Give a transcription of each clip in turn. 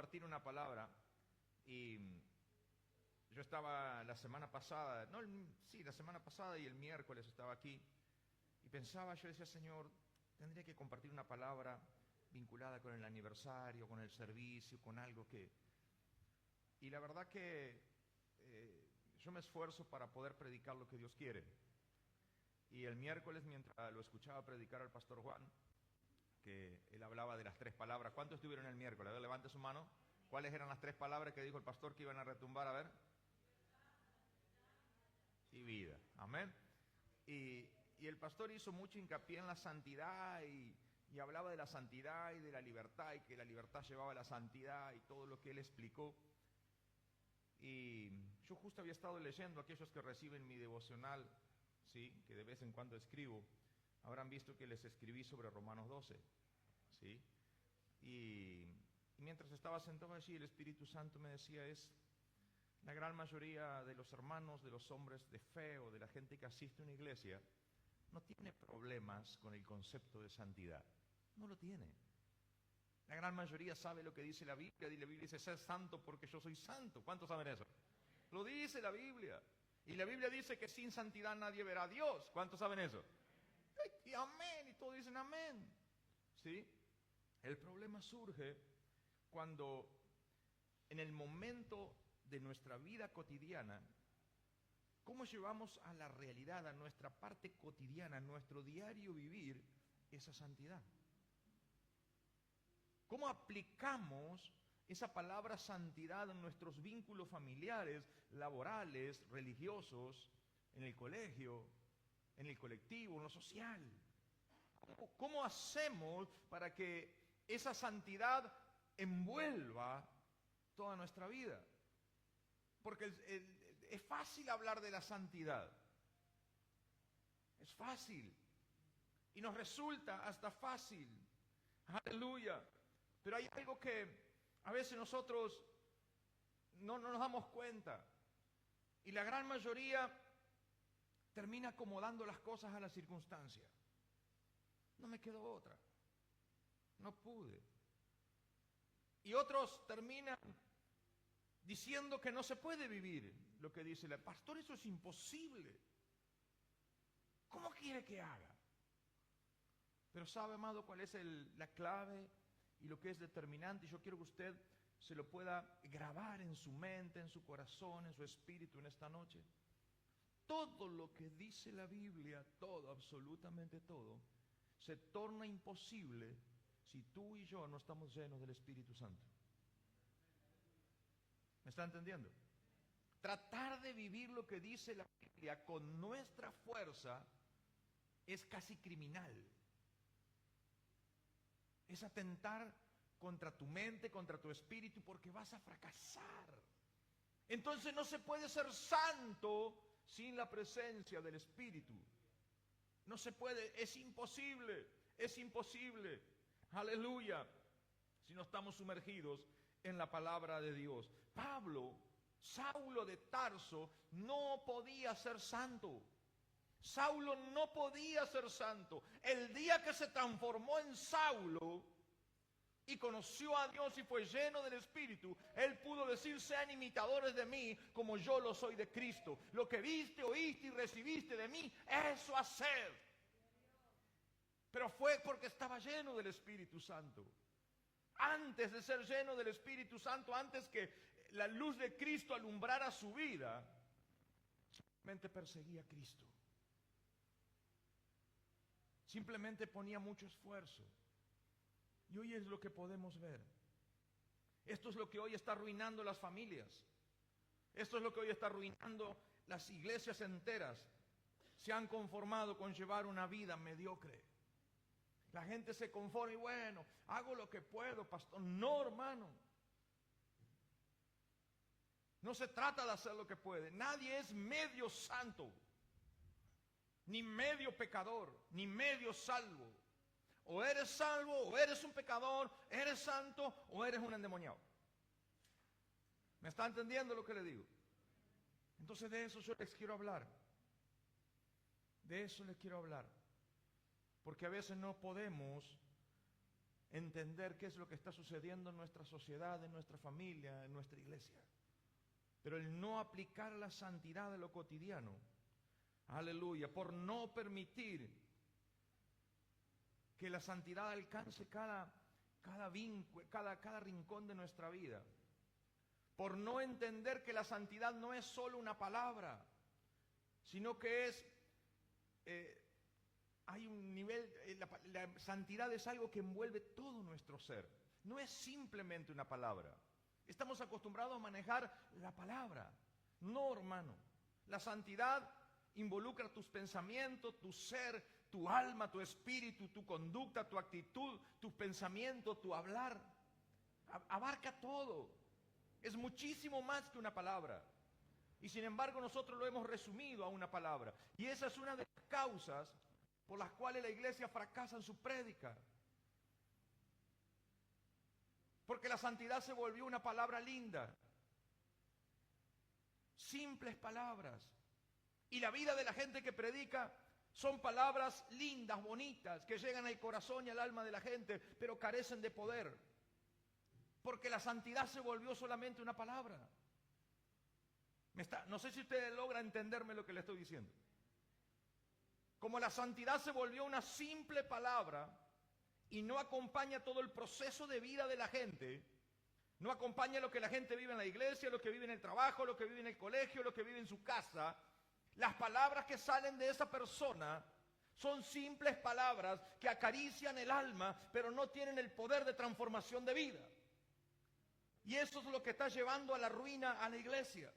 compartir una palabra y yo estaba la semana pasada, la semana pasada y el miércoles estaba aquí y pensaba, yo decía, Señor, tendría que compartir una palabra vinculada con el aniversario, con el servicio, con algo que... Y la verdad que yo me esfuerzo para poder predicar lo que Dios quiere. Y el miércoles, mientras lo escuchaba predicar al pastor Juan, que él hablaba de las 3 palabras. ¿Cuántos estuvieron el miércoles? A ver, levante su mano. ¿Cuáles eran las 3 palabras que dijo el pastor que iban a retumbar? A ver. Y vida. Amén. Y el pastor hizo mucho hincapié en la santidad y hablaba de la santidad y de la libertad y que la libertad llevaba a la santidad y todo lo que él explicó. Y yo justo había estado leyendo, aquellos que reciben mi devocional, ¿sí?, que de vez en cuando escribo, habrán visto que les escribí sobre Romanos 12, ¿sí? Y mientras estaba sentado allí, el Espíritu Santo me decía, la gran mayoría de los hermanos, de los hombres de fe o de la gente que asiste a una iglesia, no tiene problemas con el concepto de santidad. No lo tiene. La gran mayoría sabe lo que dice la Biblia, y la Biblia dice, ser santo porque yo soy santo. ¿Cuántos saben eso? Lo dice la Biblia. Y la Biblia dice que sin santidad nadie verá a Dios. ¿Cuántos saben eso? Y amén, y todos dicen amén. ¿Sí? El problema surge cuando en el momento de nuestra vida cotidiana, ¿cómo llevamos a la realidad, a nuestra parte cotidiana, a nuestro diario vivir, esa santidad? ¿Cómo aplicamos esa palabra santidad en nuestros vínculos familiares, laborales, religiosos, en el colegio, en el colectivo, en lo social? ¿Cómo hacemos para que esa santidad envuelva toda nuestra vida? Porque es fácil hablar de la santidad. Es fácil. Y nos resulta hasta fácil. Aleluya. Pero hay algo que a veces nosotros no nos damos cuenta. Y la gran mayoría termina acomodando las cosas a la circunstancia. No me quedó otra. No pude. Y otros terminan diciendo que no se puede vivir lo que dice el pastor, eso es imposible. ¿Cómo quiere que haga? Pero ¿sabe, amado, cuál es la clave y lo que es determinante? Y yo quiero que usted se lo pueda grabar en su mente, en su corazón, en su espíritu en esta noche. Todo lo que dice la Biblia, todo, absolutamente todo, se torna imposible si tú y yo no estamos llenos del Espíritu Santo. ¿Me está entendiendo? Tratar de vivir lo que dice la Biblia con nuestra fuerza es casi criminal. Es atentar contra tu mente, contra tu espíritu, porque vas a fracasar. Entonces no se puede ser santo sin la presencia del Espíritu. No se puede, es imposible, es imposible. Aleluya. Si no estamos sumergidos en la palabra de Dios. Saulo de Tarso, no podía ser santo. Saulo no podía ser santo. El día que se transformó en Saulo y conoció a Dios y fue lleno del Espíritu, él pudo decir, sean imitadores de mí como yo lo soy de Cristo. Lo que viste, oíste y recibiste de mí, eso hacer. Pero fue porque estaba lleno del Espíritu Santo. Antes de ser lleno del Espíritu Santo, antes que la luz de Cristo alumbrara su vida, simplemente perseguía a Cristo. Simplemente ponía mucho esfuerzo. Y hoy es lo que podemos ver. Esto es lo que hoy está arruinando las familias. Esto es lo que hoy está arruinando las iglesias enteras. Se han conformado con llevar una vida mediocre. La gente se conforma y bueno, hago lo que puedo, pastor. No, hermano. No se trata de hacer lo que puede. Nadie es medio santo, ni medio pecador, ni medio salvo. O eres salvo, o eres un pecador, eres santo, o eres un endemoniado. ¿Me está entendiendo lo que le digo? Entonces de eso yo les quiero hablar. De eso les quiero hablar. Porque a veces no podemos entender qué es lo que está sucediendo en nuestra sociedad, en nuestra familia, en nuestra iglesia. Pero el no aplicar la santidad de lo cotidiano, aleluya, por no permitir que la santidad alcance cada rincón de nuestra vida, por no entender que la santidad no es solo una palabra, sino que hay un nivel, la santidad es algo que envuelve todo nuestro ser, no es simplemente una palabra. Estamos acostumbrados a manejar la palabra. No, hermano. La santidad involucra tus pensamientos, tu ser, tu alma, tu espíritu, tu conducta, tu actitud, tus pensamientos, tu hablar. Abarca todo. Es muchísimo más que una palabra. Y sin embargo nosotros lo hemos resumido a una palabra. Y esa es una de las causas por las cuales la iglesia fracasa en su prédica. Porque la santidad se volvió una palabra linda. Simples palabras. Y la vida de la gente que predica son palabras lindas, bonitas, que llegan al corazón y al alma de la gente, pero carecen de poder. Porque la santidad se volvió solamente una palabra. No sé si ustedes logran entenderme lo que le estoy diciendo. Como la santidad se volvió una simple palabra, y no acompaña todo el proceso de vida de la gente, no acompaña lo que la gente vive en la iglesia, lo que vive en el trabajo, lo que vive en el colegio, lo que vive en su casa, las palabras que salen de esa persona son simples palabras que acarician el alma, pero no tienen el poder de transformación de vida. Y eso es lo que está llevando a la ruina a la iglesia.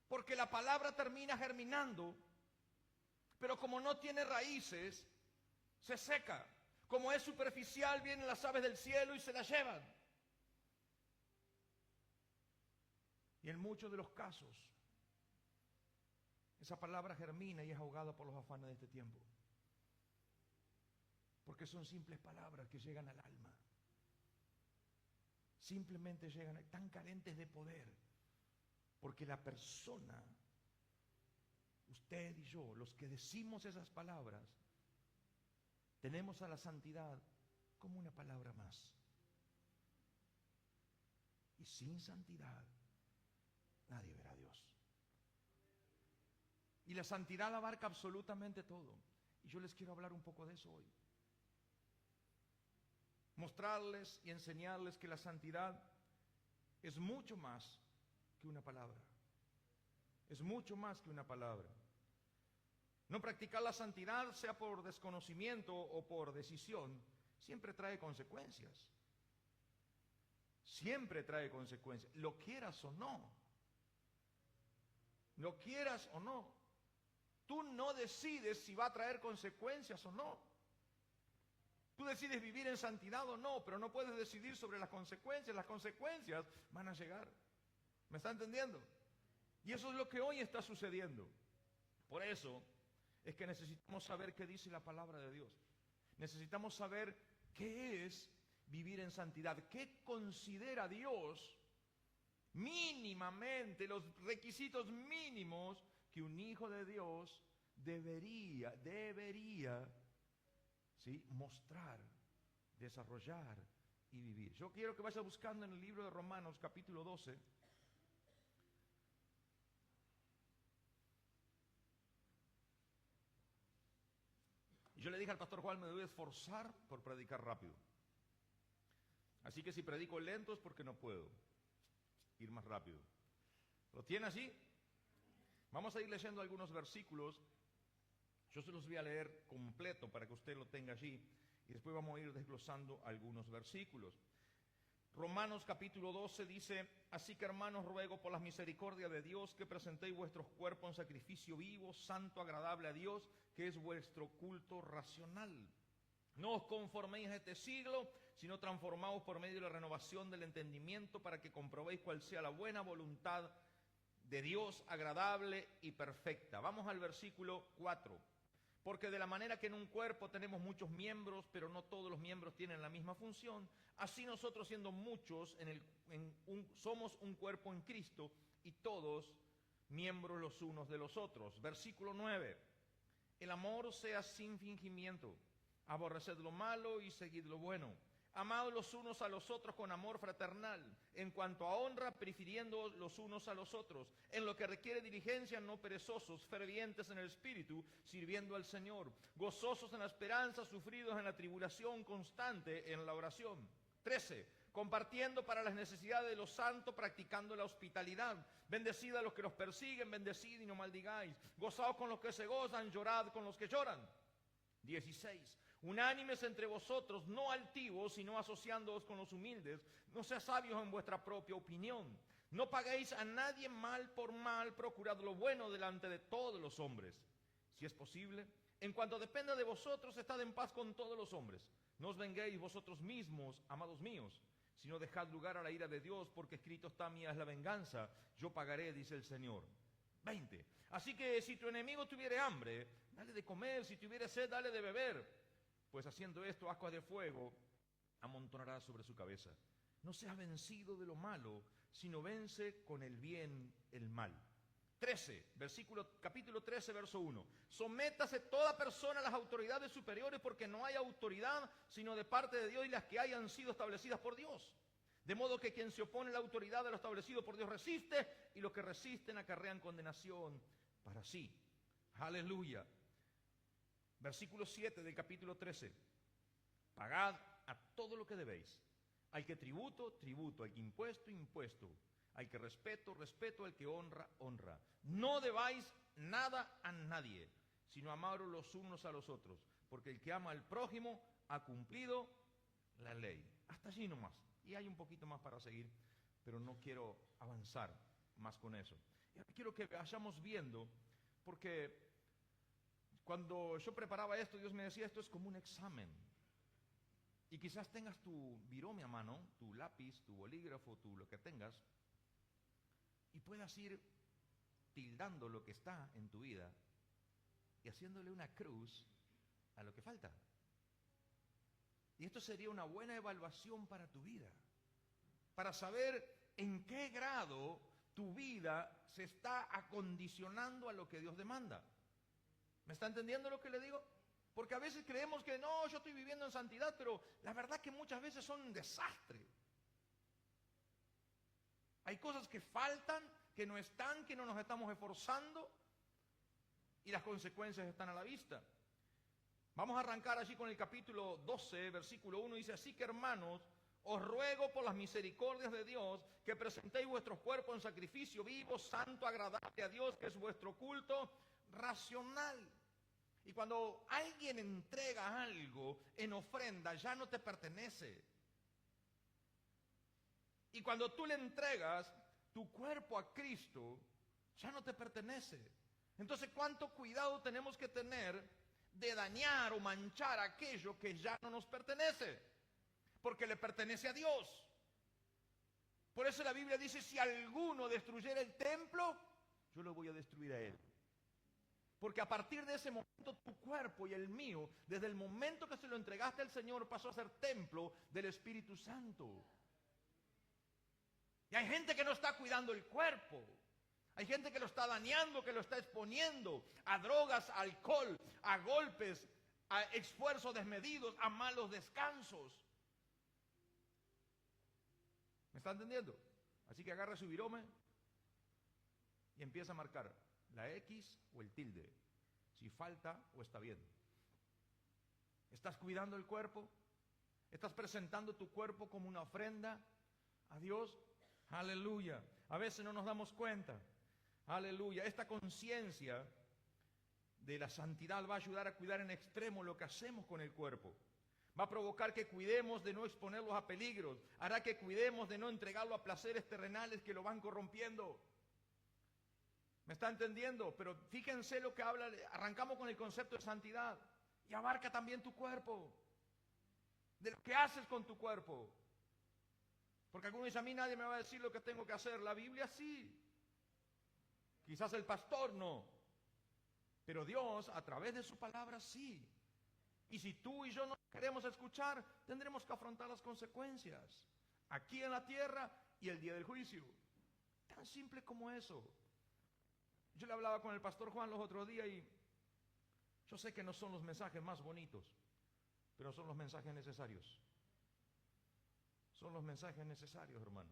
Porque la palabra termina germinando, pero como no tiene raíces, se seca. Como es superficial, vienen las aves del cielo y se las llevan. Y en muchos de los casos, esa palabra germina y es ahogada por los afanes de este tiempo. Porque son simples palabras que llegan al alma. Simplemente llegan, tan carentes de poder. Porque la persona, usted y yo, los que decimos esas palabras, tenemos a la santidad como una palabra más. Y sin santidad, nadie verá a Dios. Y la santidad abarca absolutamente todo. Y yo les quiero hablar un poco de eso hoy. Mostrarles y enseñarles que la santidad es mucho más que una palabra. Es mucho más que una palabra. No practicar la santidad, sea por desconocimiento o por decisión, siempre trae consecuencias. Siempre trae consecuencias, lo quieras o no. Lo quieras o no. Tú no decides si va a traer consecuencias o no. Tú decides vivir en santidad o no, pero no puedes decidir sobre las consecuencias. Las consecuencias van a llegar. ¿Me está entendiendo? Y eso es lo que hoy está sucediendo. Por eso es que necesitamos saber qué dice la palabra de Dios. Necesitamos saber qué es vivir en santidad. ¿Qué considera Dios mínimamente, los requisitos mínimos que un hijo de Dios debería ¿sí?, mostrar, desarrollar y vivir? Yo quiero que vayas buscando en el libro de Romanos capítulo 12. Y yo le dije al pastor Juan, me debo esforzar por predicar rápido. Así que si predico lento es porque no puedo ir más rápido. ¿Lo tiene así? Vamos a ir leyendo algunos versículos. Yo se los voy a leer completo para que usted lo tenga allí. Y después vamos a ir desglosando algunos versículos. Romanos capítulo 12 dice: así que, hermanos, ruego por las misericordias de Dios que presentéis vuestros cuerpos en sacrificio vivo, santo, agradable a Dios, que es vuestro culto racional. No os conforméis a este siglo, sino transformaos por medio de la renovación del entendimiento, para que comprobéis cuál sea la buena voluntad de Dios, agradable y perfecta. Vamos al versículo 4. Porque de la manera que en un cuerpo tenemos muchos miembros, pero no todos los miembros tienen la misma función, así nosotros, siendo muchos, somos un cuerpo en Cristo, y todos miembros los unos de los otros. Versículo 9. El amor sea sin fingimiento. Aborreced lo malo y seguid lo bueno. Amados los unos a los otros con amor fraternal. En cuanto a honra, prefiriendo los unos a los otros. En lo que requiere diligencia, no perezosos, fervientes en el espíritu, sirviendo al Señor. Gozosos en la esperanza, sufridos en la tribulación, constante en la oración. 13. Compartiendo para las necesidades de los santos, practicando la hospitalidad. Bendecid a los que los persiguen, bendecid y no maldigáis. Gozaos con los que se gozan, llorad con los que lloran. 16. Unánimes entre vosotros, no altivos, sino asociándoos con los humildes. No seas sabios en vuestra propia opinión. No paguéis a nadie mal por mal, procurad lo bueno delante de todos los hombres. Si es posible, en cuanto dependa de vosotros, estad en paz con todos los hombres. No os venguéis vosotros mismos, amados míos, sino dejad lugar a la ira de Dios, porque escrito está: mía es la venganza, yo pagaré, dice el Señor. 20. Así que si tu enemigo tuviere hambre, dale de comer; si tuviere sed, dale de beber. Pues haciendo esto, ascuas de fuego amontonará sobre su cabeza. No seas vencido de lo malo, sino vence con el bien el mal. 13, capítulo 13, verso 1. Sométase toda persona a las autoridades superiores, porque no hay autoridad sino de parte de Dios, y las que hayan sido establecidas por Dios. De modo que quien se opone a la autoridad de lo establecido por Dios resiste, y los que resisten acarrean condenación para sí. Aleluya. Versículo 7 del capítulo 13. Pagad a todo lo que debéis. Al que tributo, tributo; al que impuesto, impuesto; al que respeto, respeto; al que honra, honra. No debáis nada a nadie, sino amaros los unos a los otros, porque el que ama al prójimo ha cumplido la ley. Hasta allí nomás. Y hay un poquito más para seguir, pero no quiero avanzar más con eso. Quiero que vayamos viendo, porque cuando yo preparaba esto, Dios me decía: esto es como un examen. Y quizás tengas tu virome a mano, tu lápiz, tu bolígrafo, lo que tengas, y puedas ir tildando lo que está en tu vida y haciéndole una cruz a lo que falta. Y esto sería una buena evaluación para tu vida, para saber en qué grado tu vida se está acondicionando a lo que Dios demanda. ¿Me está entendiendo lo que le digo? Porque a veces creemos que no, yo estoy viviendo en santidad, pero la verdad que muchas veces son un desastre. Hay cosas que faltan, que no están, que no nos estamos esforzando, y las consecuencias están a la vista. Vamos a arrancar allí con el capítulo 12, versículo 1, dice: así que, hermanos, os ruego por las misericordias de Dios que presentéis vuestros cuerpos en sacrificio vivo, santo, agradable a Dios, que es vuestro culto racional. Y cuando alguien entrega algo en ofrenda, ya no te pertenece. Y cuando tú le entregas tu cuerpo a Cristo, ya no te pertenece. Entonces, ¿cuánto cuidado tenemos que tener de dañar o manchar aquello que ya no nos pertenece? Porque le pertenece a Dios. Por eso la Biblia dice: si alguno destruyera el templo, yo lo voy a destruir a él. Porque a partir de ese momento, tu cuerpo y el mío, desde el momento que se lo entregaste al Señor, pasó a ser templo del Espíritu Santo. Y hay gente que no está cuidando el cuerpo. Hay gente que lo está dañando, que lo está exponiendo a drogas, a alcohol, a golpes, a esfuerzos desmedidos, a malos descansos. ¿Me está entendiendo? Así que agarra su virome y empieza a marcar la X o el tilde, si falta o está bien. ¿Estás cuidando el cuerpo? ¿Estás presentando tu cuerpo como una ofrenda a Dios? Aleluya. A veces no nos damos cuenta. Aleluya. Esta conciencia de la santidad va a ayudar a cuidar en extremo lo que hacemos con el cuerpo. Va a provocar que cuidemos de no exponerlos a peligros. Hará que cuidemos de no entregarlo a placeres terrenales que lo van corrompiendo. ¿Me está entendiendo? Pero fíjense lo que habla. Arrancamos con el concepto de santidad y abarca también tu cuerpo. De lo que haces con tu cuerpo. Porque algunos dicen: a mí nadie me va a decir lo que tengo que hacer. La Biblia sí. Quizás el pastor no. Pero Dios, a través de su palabra, sí. Y si tú y yo no queremos escuchar, tendremos que afrontar las consecuencias. Aquí en la tierra y el día del juicio. Tan simple como eso. Yo le hablaba con el pastor Juan los otros días y yo sé que no son los mensajes más bonitos, pero son los mensajes necesarios. Son los mensajes necesarios, hermano,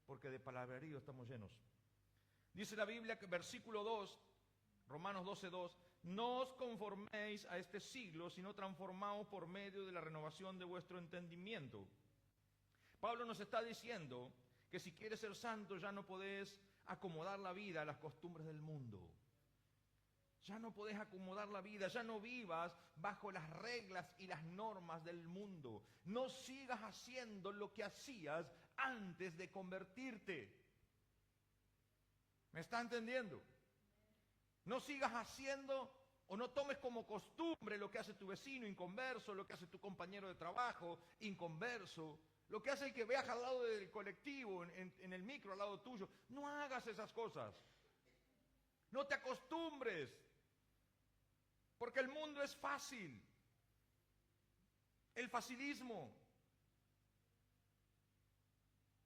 porque de palabrerío estamos llenos. Dice la Biblia, que versículo 2, Romanos 12:2, no os conforméis a este siglo, sino transformaos por medio de la renovación de vuestro entendimiento. Pablo nos está diciendo que si quieres ser santo ya no podés acomodar la vida a las costumbres del mundo. Ya no podés acomodar la vida, ya no vivas bajo las reglas y las normas del mundo. No sigas haciendo lo que hacías antes de convertirte. ¿Me está entendiendo? No sigas haciendo o no tomes como costumbre lo que hace tu vecino inconverso, lo que hace tu compañero de trabajo inconverso, lo que hace el que veas al lado del colectivo, en el micro al lado tuyo. No hagas esas cosas. No te acostumbres. Porque el mundo es fácil. El facilismo.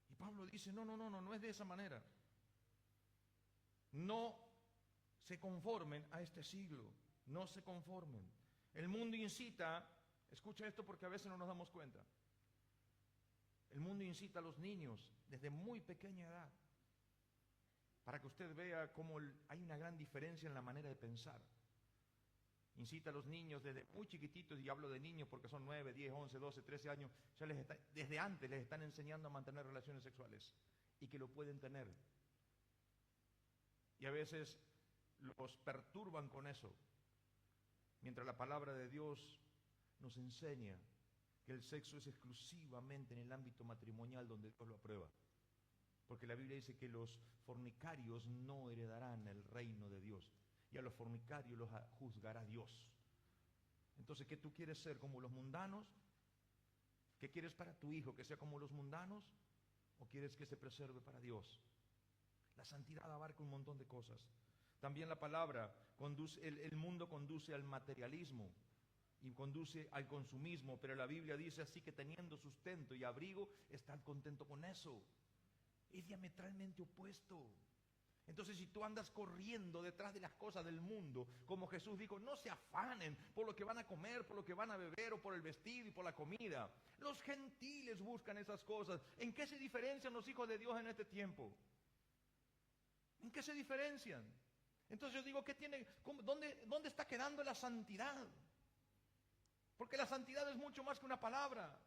Y Pablo dice, no es de esa manera. No se conformen a este siglo. No se conformen. El mundo incita, escucha esto porque a veces no nos damos cuenta. El mundo incita a los niños desde muy pequeña edad para que usted vea cómo hay una gran diferencia en la manera de pensar. Incita a los niños desde muy chiquititos, y hablo de niños porque son 9, 10, 11, 12, 13 años, ya desde antes les están enseñando a mantener relaciones sexuales y que lo pueden tener. Y a veces los perturban con eso, mientras la palabra de Dios nos enseña que el sexo es exclusivamente en el ámbito matrimonial donde Dios lo aprueba. Porque la Biblia dice que los fornicarios no heredarán el reino de Dios. Y a los fornicarios los juzgará Dios. Entonces, ¿qué tú quieres ser? ¿Como los mundanos? ¿Qué quieres para tu hijo? ¿Que sea como los mundanos? ¿O quieres que se preserve para Dios? La santidad abarca un montón de cosas. También la palabra conduce, el mundo conduce al materialismo y conduce al consumismo, pero la Biblia dice así que teniendo sustento y abrigo, estad contento con eso. Es diametralmente opuesto. Entonces, si tú andas corriendo detrás de las cosas del mundo, como Jesús dijo, no se afanen por lo que van a comer, por lo que van a beber, o por el vestido y por la comida. Los gentiles buscan esas cosas. ¿En qué se diferencian los hijos de Dios en este tiempo? ¿En qué se diferencian? Entonces yo digo, ¿dónde está quedando la santidad? Porque la santidad es mucho más que una palabra.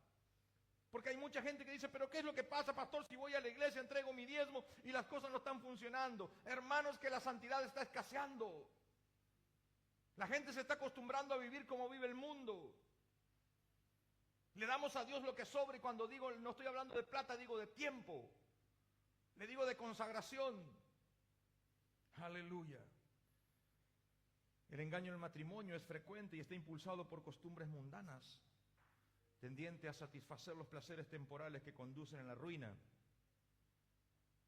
Porque hay mucha gente que dice, pero ¿qué es lo que pasa, pastor, si voy a la iglesia, entrego mi diezmo y las cosas no están funcionando? Hermanos, que la santidad está escaseando. La gente se está acostumbrando a vivir como vive el mundo. Le damos a Dios lo que sobra, y cuando digo, no estoy hablando de plata, digo de tiempo. Le digo de consagración. Aleluya. El engaño en el matrimonio es frecuente y está impulsado por costumbres mundanas, tendiente a satisfacer los placeres temporales que conducen a la ruina.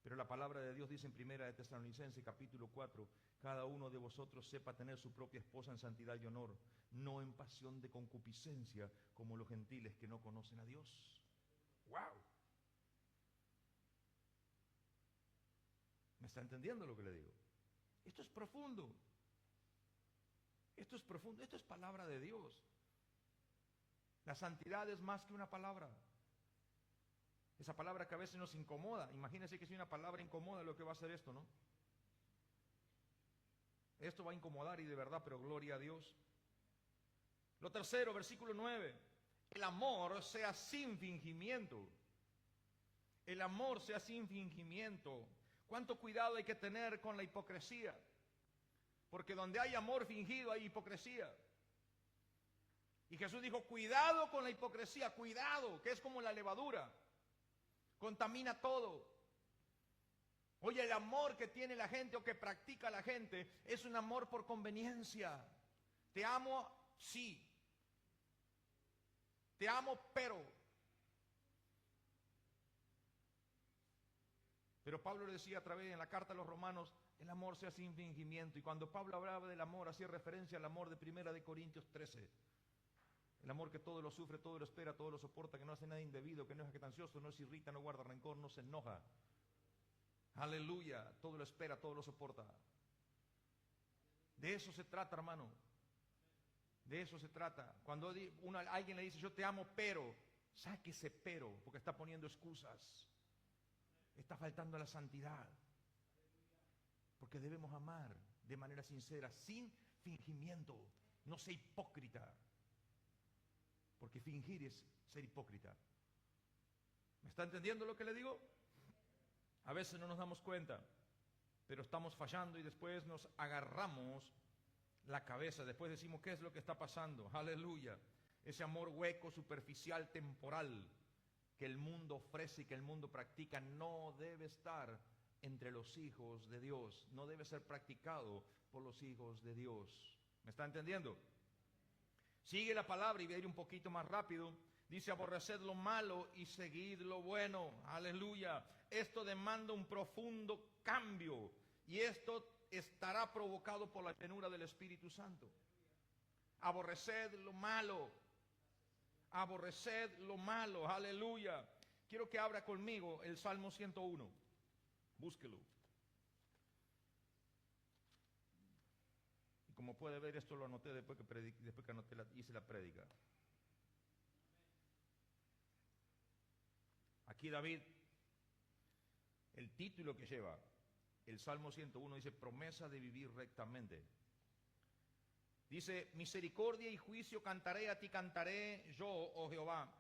Pero la palabra de Dios dice en 1 de Tesalonicenses capítulo 4, cada uno de vosotros sepa tener su propia esposa en santidad y honor, no en pasión de concupiscencia como los gentiles que no conocen a Dios. ¡Wow! ¿Me está entendiendo lo que le digo? Esto es profundo. Esto es profundo, esto es palabra de Dios. La santidad es más que una palabra. Esa palabra que a veces nos incomoda. Imagínense que si una palabra incomoda, lo que va a hacer esto, ¿no? Esto va a incomodar y de verdad, pero gloria a Dios. Lo tercero, versículo 9. El amor sea sin fingimiento. El amor sea sin fingimiento. ¿Cuánto cuidado hay que tener con la hipocresía? Porque donde hay amor fingido hay hipocresía. Y Jesús dijo, cuidado con la hipocresía, cuidado, que es como la levadura. Contamina todo. Oye, el amor que tiene la gente o que practica la gente es un amor por conveniencia. Te amo, sí. Te amo, pero. Pero Pablo le decía a través en la carta a los Romanos, el amor sea sin fingimiento. Y cuando Pablo hablaba del amor, hacía referencia al amor de 1 de Corintios 13. El amor que todo lo sufre, todo lo espera, todo lo soporta, que no hace nada indebido, que no es jactancioso, no se irrita, no guarda rencor, no se enoja. Aleluya, todo lo espera, todo lo soporta. De eso se trata, hermano. De eso se trata. Cuando alguien le dice, yo te amo, pero, Saque ese pero, porque está poniendo excusas. Está faltando a la santidad. Porque debemos amar de manera sincera, sin fingimiento. No sea hipócrita. Porque fingir es ser hipócrita. ¿Me está entendiendo lo que le digo? A veces no nos damos cuenta, pero estamos fallando y después nos agarramos la cabeza. Después decimos, ¿qué es lo que está pasando? Aleluya. Ese amor hueco, superficial, temporal que el mundo ofrece y que el mundo practica no debe estar entre los hijos de Dios. No debe ser practicado por los hijos de Dios. ¿Me está entendiendo? Sigue la palabra y voy a ir un poquito más rápido. Dice, aborreced lo malo y seguid lo bueno. Aleluya. Esto demanda un profundo cambio. Y esto estará provocado por la llenura del Espíritu Santo. Aborreced lo malo. Aborreced lo malo. Aleluya. Quiero que abra conmigo el Salmo 101. Búsquelo. Y como puede ver, esto lo anoté después que hice la prédica. Aquí David, el título que lleva el Salmo 101 dice, promesa de vivir rectamente. Dice, misericordia y juicio cantaré, a ti cantaré yo, oh Jehová.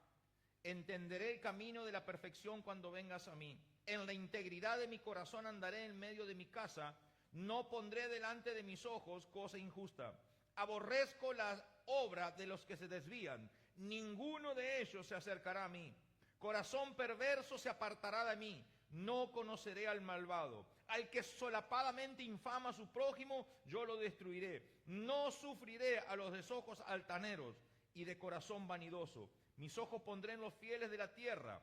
Entenderé el camino de la perfección cuando vengas a mí. En la integridad de mi corazón andaré en medio de mi casa. No pondré delante de mis ojos cosa injusta. Aborrezco la obra de los que se desvían. Ninguno de ellos se acercará a mí. Corazón perverso se apartará de mí. No conoceré al malvado. Al que solapadamente infama a su prójimo, yo lo destruiré. No sufriré a los deshojos altaneros y de corazón vanidoso. Mis ojos pondré en los fieles de la tierra,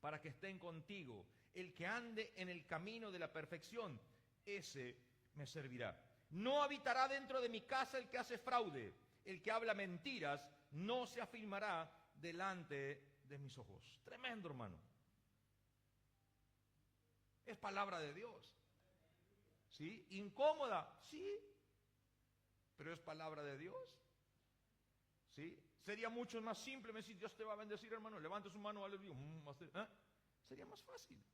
para que estén contigo. El que ande en el camino de la perfección, ese me servirá. No habitará dentro de mi casa el que hace fraude. El que habla mentiras no se afirmará delante de mis ojos. Tremendo, hermano. Es palabra de Dios. ¿Sí? Incómoda, sí. Pero es palabra de Dios. ¿Sí? Sería mucho más simple me decir, Dios te va a bendecir, hermano. Levante su mano, aleluya. Sería más fácil.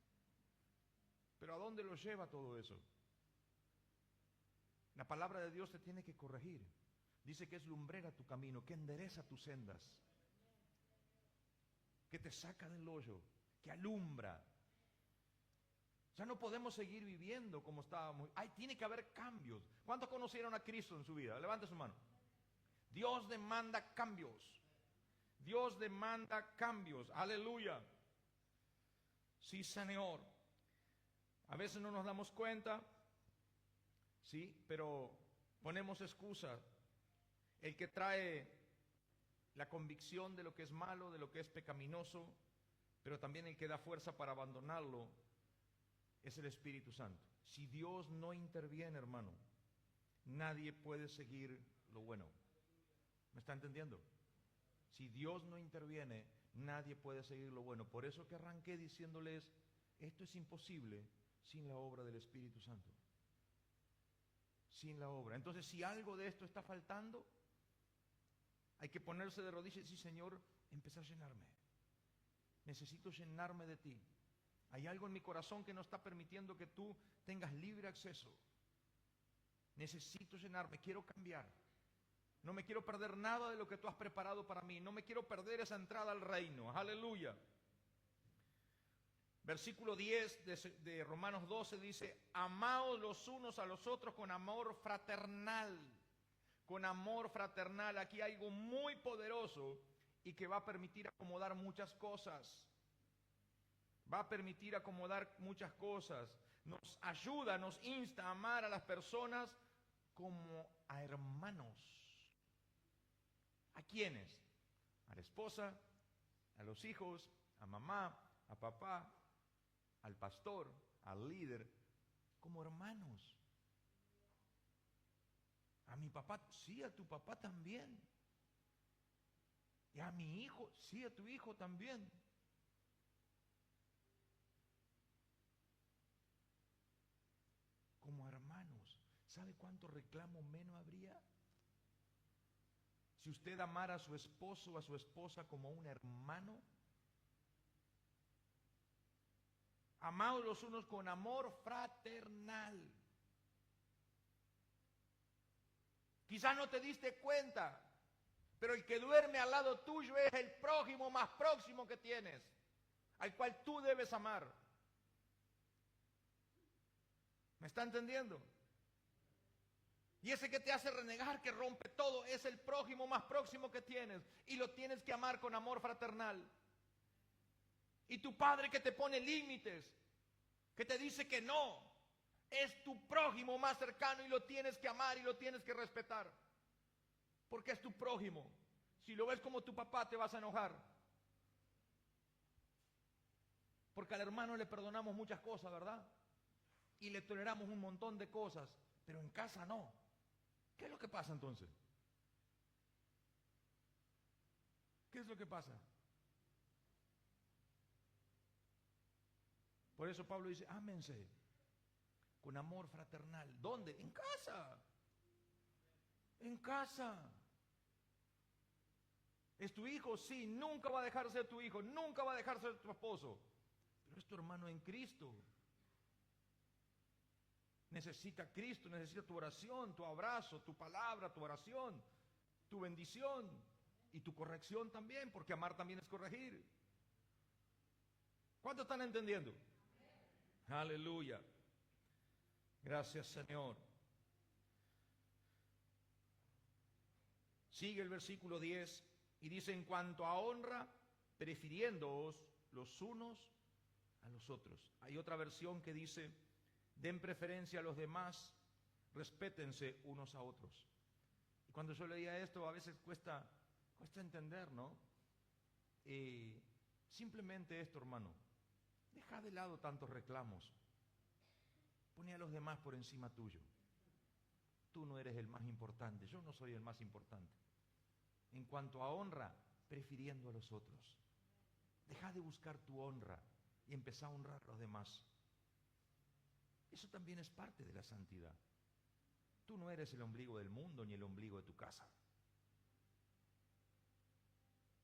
Pero ¿a dónde lo lleva todo eso? La palabra de Dios te tiene que corregir. Dice que es lumbrera tu camino, que endereza tus sendas, que te saca del hoyo, que alumbra. Ya no podemos seguir viviendo como estábamos. Tiene que haber cambios. ¿Cuántos conocieron a Cristo en su vida? Levante su mano. Dios demanda cambios. Dios demanda cambios. Aleluya. Sí, Señor. A veces no nos damos cuenta, sí, pero ponemos excusa. El que trae la convicción de lo que es malo, de lo que es pecaminoso, pero también el que da fuerza para abandonarlo, es el Espíritu Santo. Si Dios no interviene, hermano, nadie puede seguir lo bueno. ¿Me está entendiendo? Si Dios no interviene, nadie puede seguir lo bueno. Por eso que arranqué diciéndoles, esto es imposible sin la obra del Espíritu Santo. Sin la obra. Entonces, si algo de esto está faltando, hay que ponerse de rodillas y decir, Señor, empezá a llenarme. Necesito llenarme de ti. Hay algo en mi corazón que no está permitiendo que tú tengas libre acceso. Necesito llenarme, quiero cambiar. No me quiero perder nada de lo que tú has preparado para mí. No me quiero perder esa entrada al reino. Aleluya. Versículo 10 de Romanos 12 dice, amaos los unos a los otros con amor fraternal. Con amor fraternal. Aquí hay algo muy poderoso y que va a permitir acomodar muchas cosas. Va a permitir acomodar muchas cosas. Nos ayuda, nos insta a amar a las personas como a hermanos. ¿A quiénes? A la esposa, a los hijos, a mamá, a papá, al pastor, al líder, como hermanos. A mi papá, sí, a tu papá también. Y a mi hijo, sí, a tu hijo también. Como hermanos. ¿Sabe cuánto reclamo menos habría? Si usted amara a su esposo o a su esposa como un hermano, Amaos los unos con amor fraternal. Quizás no te diste cuenta, pero el que duerme al lado tuyo es el prójimo más próximo que tienes, al cual tú debes amar. ¿Me está entendiendo? Y ese que te hace renegar, que rompe todo, es el prójimo más próximo que tienes. Y lo tienes que amar con amor fraternal. Y tu padre que te pone límites, que te dice que no, es tu prójimo más cercano y lo tienes que amar y lo tienes que respetar. Porque es tu prójimo. Si lo ves como tu papá, te vas a enojar. Porque al hermano le perdonamos muchas cosas, ¿verdad? Y le toleramos un montón de cosas, pero en casa no. ¿Qué es lo que pasa entonces? ¿Qué es lo que pasa? Por eso Pablo dice, ámense con amor fraternal. ¿Dónde? En casa. En casa. ¿Es tu hijo? Sí, nunca va a dejar de ser tu hijo, nunca va a dejar de ser tu esposo. Pero es tu hermano en Cristo. Necesita a Cristo, necesita tu oración, tu abrazo, tu palabra, tu oración, tu bendición y tu corrección también, porque amar también es corregir. ¿Cuántos están entendiendo? Aleluya. Gracias, Señor. Sigue el versículo 10 y dice, en cuanto a honra, prefiriéndoos los unos a los otros. Hay otra versión que dice, den preferencia a los demás, respétense unos a otros. Y cuando yo leía esto, a veces cuesta entender, ¿no? Simplemente esto, hermano, deja de lado tantos reclamos. Pone a los demás por encima tuyo. Tú no eres el más importante, yo no soy el más importante. En cuanto a honra, prefiriendo a los otros. Deja de buscar tu honra y empezá a honrar a los demás. Eso también es parte de la santidad. Tú no eres el ombligo del mundo ni el ombligo de tu casa.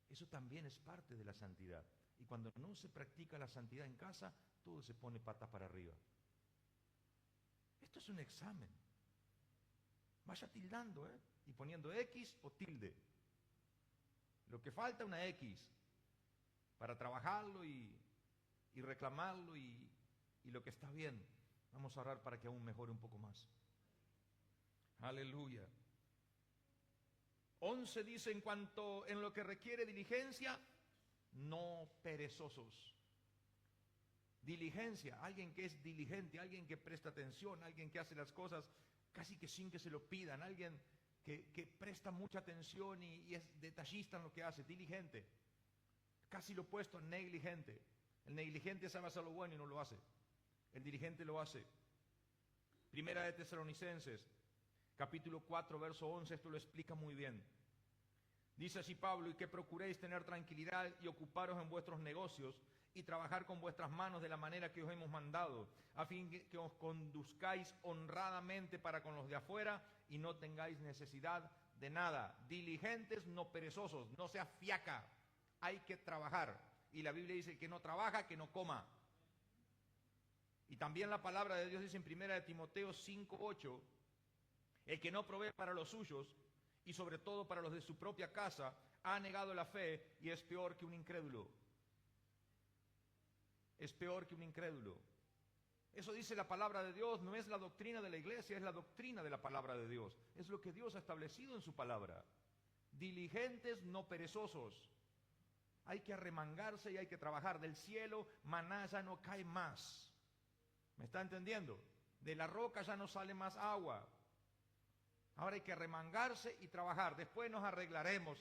Eso también es parte de la santidad. Y cuando no se practica la santidad en casa, todo se pone patas para arriba. Esto es un examen. Vaya tildando, y poniendo X o tilde. Lo que falta una X para trabajarlo y reclamarlo y lo que está bien. Vamos a orar para que aún mejore un poco más. Aleluya. 11 dice, en lo que requiere diligencia, no perezosos. Diligencia, alguien que es diligente, alguien que presta atención, alguien que hace las cosas casi que sin que se lo pidan, alguien que presta mucha atención y es detallista en lo que hace, diligente. Casi lo opuesto a negligente. El negligente sabe hacer lo bueno y no lo hace. El diligente lo hace. Primera de Tesalonicenses, capítulo 4, verso 11, esto lo explica muy bien. Dice así Pablo, y que procuréis tener tranquilidad y ocuparos en vuestros negocios y trabajar con vuestras manos de la manera que os hemos mandado, a fin que os conduzcáis honradamente para con los de afuera y no tengáis necesidad de nada. Diligentes, no perezosos, no sea fiaca, hay que trabajar. Y la Biblia dice que no trabaja, que no coma. Y también la palabra de Dios dice en 1 de Timoteo 5:8, el que no provee para los suyos y sobre todo para los de su propia casa, ha negado la fe y es peor que un incrédulo. Es peor que un incrédulo. Eso dice la palabra de Dios, no es la doctrina de la iglesia, es la doctrina de la palabra de Dios. Es lo que Dios ha establecido en su palabra. Diligentes, no perezosos. Hay que arremangarse y hay que trabajar. Del cielo, maná ya no cae más. ¿Me está entendiendo? De la roca ya no sale más agua. Ahora hay que arremangarse y trabajar. Después nos arreglaremos,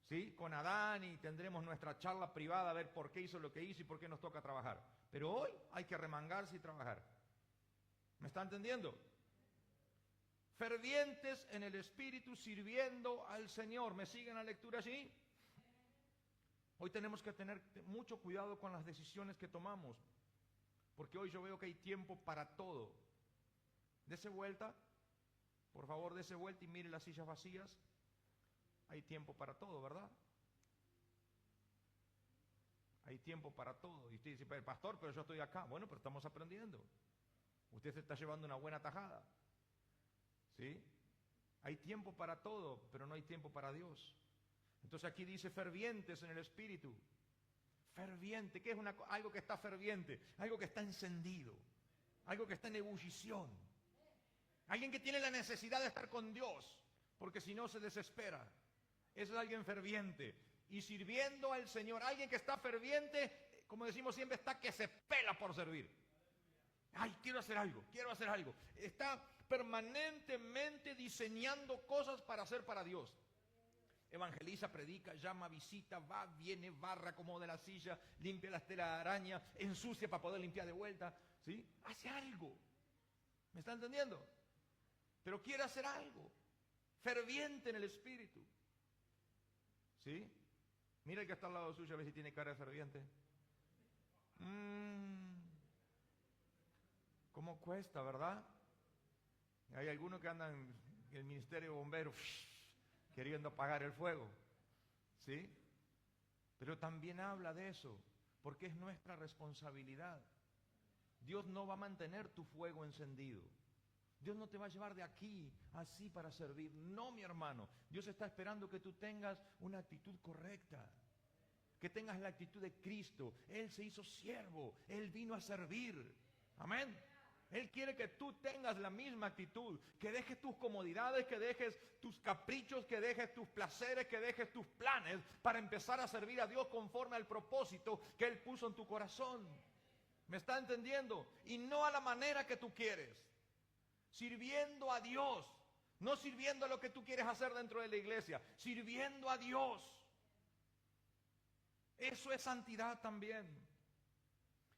¿sí?, con Adán y tendremos nuestra charla privada a ver por qué hizo lo que hizo y por qué nos toca trabajar. Pero hoy hay que arremangarse y trabajar. ¿Me está entendiendo? Fervientes en el Espíritu, sirviendo al Señor. ¿Me siguen la lectura allí? Hoy tenemos que tener mucho cuidado con las decisiones que tomamos, porque hoy yo veo que hay tiempo para todo. Dese vuelta, por favor, dese vuelta y mire las sillas vacías. Hay tiempo para todo, ¿verdad? Hay tiempo para todo. Y usted dice, pero pastor, pero yo estoy acá. Bueno, pero estamos aprendiendo. Usted se está llevando una buena tajada. ¿Sí? Hay tiempo para todo, pero no hay tiempo para Dios. Entonces aquí dice fervientes en el Espíritu. Ferviente, ¿qué es algo que está ferviente? Algo que está encendido. Algo que está en ebullición. Alguien que tiene la necesidad de estar con Dios, porque si no se desespera. Ese es alguien ferviente. Y sirviendo al Señor, alguien que está ferviente, como decimos siempre, está que se pela por servir. Ay, quiero hacer algo, quiero hacer algo. Está permanentemente diseñando cosas para hacer para Dios. Evangeliza, predica, llama, visita, va, viene, barra, acomoda la silla, limpia las telas de araña, ensucia para poder limpiar de vuelta. ¿Sí? Hace algo. ¿Me está entendiendo? Pero quiere hacer algo. Ferviente en el Espíritu. ¿Sí? Mira el que está al lado suyo a ver si tiene cara de ferviente. ¿Cómo cuesta, verdad? Hay algunos que andan en el ministerio de bomberos queriendo apagar el fuego. ¿Sí? Pero también habla de eso, porque es nuestra responsabilidad. Dios no va a mantener tu fuego encendido. Dios no te va a llevar de aquí así para servir. No, mi hermano. Dios está esperando que tú tengas una actitud correcta. Que tengas la actitud de Cristo. Él se hizo siervo. Él vino a servir. Amén. Él quiere que tú tengas la misma actitud. Que dejes tus comodidades, que dejes tus caprichos, que dejes tus placeres, que dejes tus planes para empezar a servir a Dios conforme al propósito que Él puso en tu corazón. ¿Me está entendiendo? Y no a la manera que tú quieres. Sirviendo a Dios. No sirviendo a lo que tú quieres hacer dentro de la iglesia. Sirviendo a Dios. Eso es santidad también.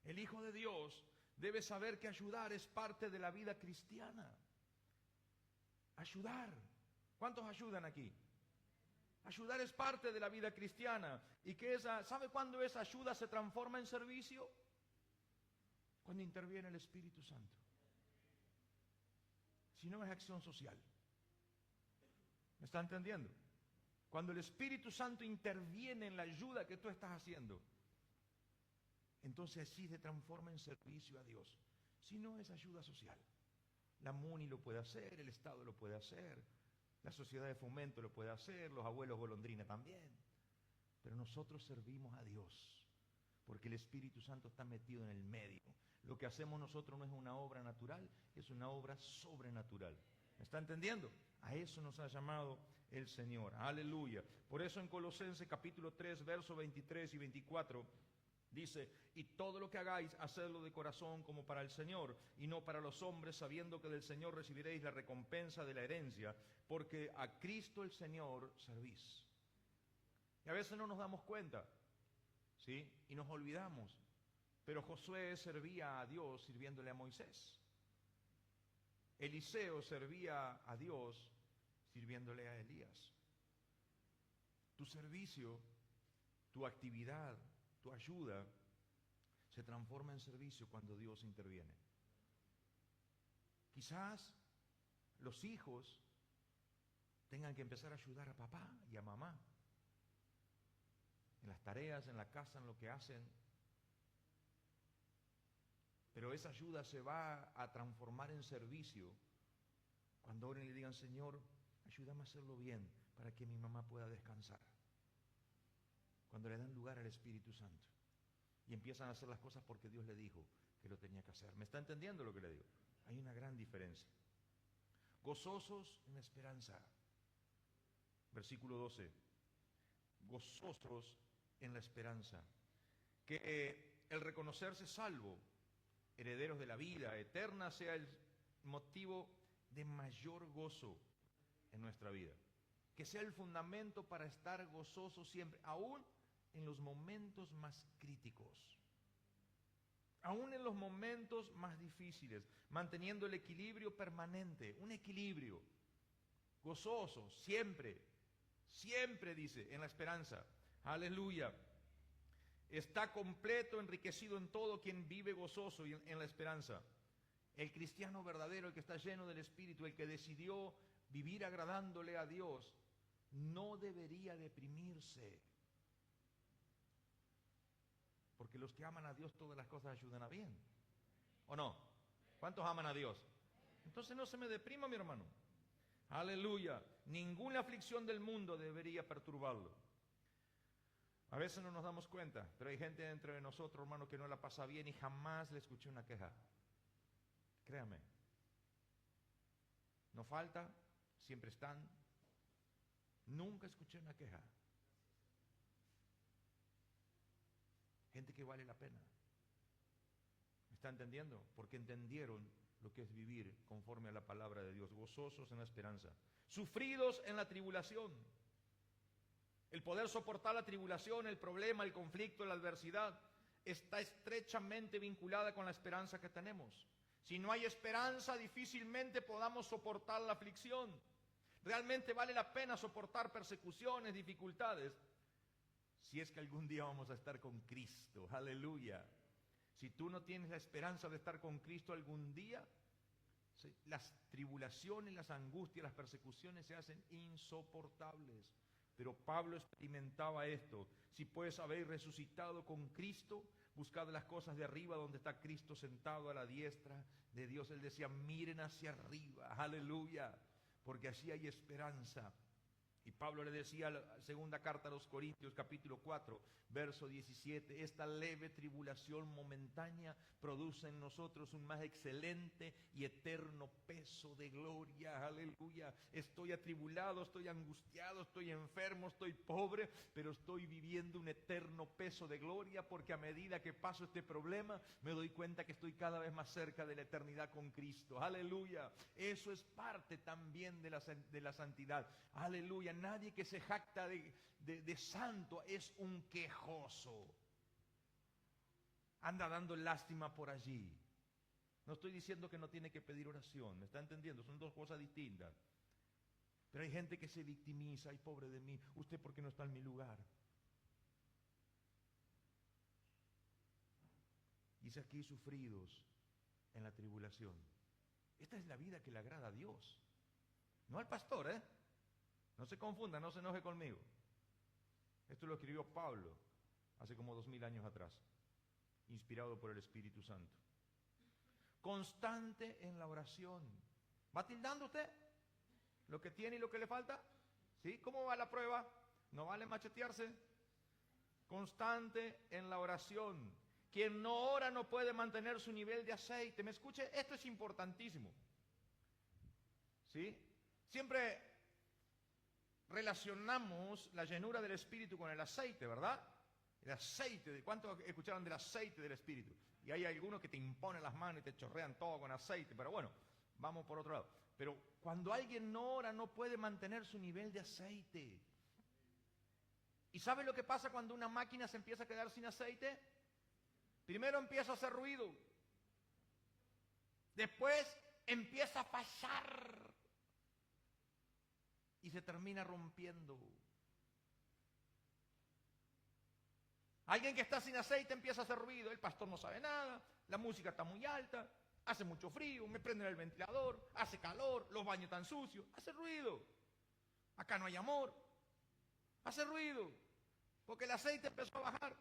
El Hijo de Dios debe saber que ayudar es parte de la vida cristiana. Ayudar. ¿Cuántos ayudan aquí? Ayudar es parte de la vida cristiana. Y que ¿sabe cuándo esa ayuda se transforma en servicio? Cuando interviene el Espíritu Santo. Si no es acción social. ¿Me está entendiendo? Cuando el Espíritu Santo interviene en la ayuda que tú estás haciendo, entonces sí se transforma en servicio a Dios. Si no es ayuda social. La MUNI lo puede hacer, el Estado lo puede hacer, la sociedad de fomento lo puede hacer, los abuelos golondrina también. Pero nosotros servimos a Dios, porque el Espíritu Santo está metido en el medio. Lo que hacemos nosotros no es una obra natural, es una obra sobrenatural. ¿Me está entendiendo? A eso nos ha llamado el Señor. Aleluya. Por eso en Colosenses capítulo 3, versos 23 y 24, dice, y todo lo que hagáis, hacedlo de corazón como para el Señor, y no para los hombres, sabiendo que del Señor recibiréis la recompensa de la herencia, porque a Cristo el Señor servís. Y a veces no nos damos cuenta, ¿sí? Y nos olvidamos. Pero Josué servía a Dios sirviéndole a Moisés. Eliseo servía a Dios sirviéndole a Elías. Tu servicio, tu actividad, tu ayuda se transforma en servicio cuando Dios interviene. Quizás los hijos tengan que empezar a ayudar a papá y a mamá en las tareas, en la casa, en lo que hacen. Pero esa ayuda se va a transformar en servicio cuando oren y le digan, Señor, ayúdame a hacerlo bien para que mi mamá pueda descansar. Cuando le dan lugar al Espíritu Santo y empiezan a hacer las cosas porque Dios le dijo que lo tenía que hacer. ¿Me está entendiendo lo que le digo? Hay una gran diferencia. Gozosos en la esperanza. Versículo 12. Gozosos en la esperanza. Que el reconocerse salvo, herederos de la vida eterna, sea el motivo de mayor gozo en nuestra vida. Que sea el fundamento para estar gozosos siempre, aún en los momentos más críticos, aún en los momentos más difíciles, manteniendo el equilibrio permanente, un equilibrio, gozosos, siempre, siempre dice, en la esperanza. Aleluya. Está completo, enriquecido en todo quien vive gozoso y en la esperanza. El cristiano verdadero, el que está lleno del Espíritu, el que decidió vivir agradándole a Dios, no debería deprimirse. Porque los que aman a Dios, todas las cosas ayudan a bien. ¿O no? ¿Cuántos aman a Dios? Entonces no se me deprima, mi hermano. Aleluya. Ninguna aflicción del mundo debería perturbarlo. A veces no nos damos cuenta, pero hay gente dentro de nosotros, hermano, que no la pasa bien y jamás le escuché una queja. Créame. No falta, siempre están. Nunca escuché una queja. Gente que vale la pena. ¿Me está entendiendo? Porque entendieron lo que es vivir conforme a la palabra de Dios, gozosos en la esperanza, sufridos en la tribulación. El poder soportar la tribulación, el problema, el conflicto, la adversidad, está estrechamente vinculada con la esperanza que tenemos. Si no hay esperanza, difícilmente podamos soportar la aflicción. Realmente vale la pena soportar persecuciones, dificultades, si es que algún día vamos a estar con Cristo. Aleluya. Si tú no tienes la esperanza de estar con Cristo algún día, las tribulaciones, las angustias, las persecuciones se hacen insoportables. Pero Pablo experimentaba esto. Si pues habéis resucitado con Cristo, buscad las cosas de arriba donde está Cristo sentado a la diestra de Dios. Él decía, miren hacia arriba, aleluya, porque así hay esperanza. Y Pablo le decía, la segunda carta a los Corintios, capítulo 4, verso 17, esta leve tribulación momentánea produce en nosotros un más excelente y eterno peso de gloria, aleluya. Estoy atribulado, estoy angustiado, estoy enfermo, estoy pobre, pero estoy viviendo un eterno peso de gloria, porque a medida que paso este problema, me doy cuenta que estoy cada vez más cerca de la eternidad con Cristo, aleluya. Eso es parte también de la santidad, aleluya. Nadie que se jacta de santo es un quejoso. Anda dando lástima por allí. No estoy diciendo que no tiene que pedir oración, ¿me está entendiendo? Son dos cosas distintas. Pero hay gente que se victimiza, ay, pobre de mí, usted porque no está en mi lugar. Dice aquí, sufridos en la tribulación. Esta es la vida que le agrada a Dios, no al pastor, ¿eh? No se confunda, no se enoje conmigo. Esto lo escribió Pablo hace como 2000 años atrás, inspirado por el Espíritu Santo. Constante en la oración. ¿Va tildando usted lo que tiene y lo que le falta? ¿Sí? ¿Cómo va la prueba? ¿No vale machetearse? Constante en la oración. Quien no ora no puede mantener su nivel de aceite. ¿Me escuche? Esto es importantísimo. ¿Sí? Siempre relacionamos la llenura del Espíritu con el aceite, ¿verdad? El aceite, ¿cuántos escucharon del aceite del Espíritu? Y hay algunos que te imponen las manos y te chorrean todo con aceite, pero bueno, vamos por otro lado. Pero cuando alguien no ora, no puede mantener su nivel de aceite. ¿Y sabe lo que pasa cuando una máquina se empieza a quedar sin aceite? Primero empieza a hacer ruido. Después empieza a fallar. Y se termina rompiendo. Alguien que está sin aceite empieza a hacer ruido, el pastor no sabe nada, la música está muy alta, hace mucho frío, me prenden el ventilador, hace calor, los baños están sucios, hace ruido. Acá no hay amor, hace ruido, porque el aceite empezó a bajar.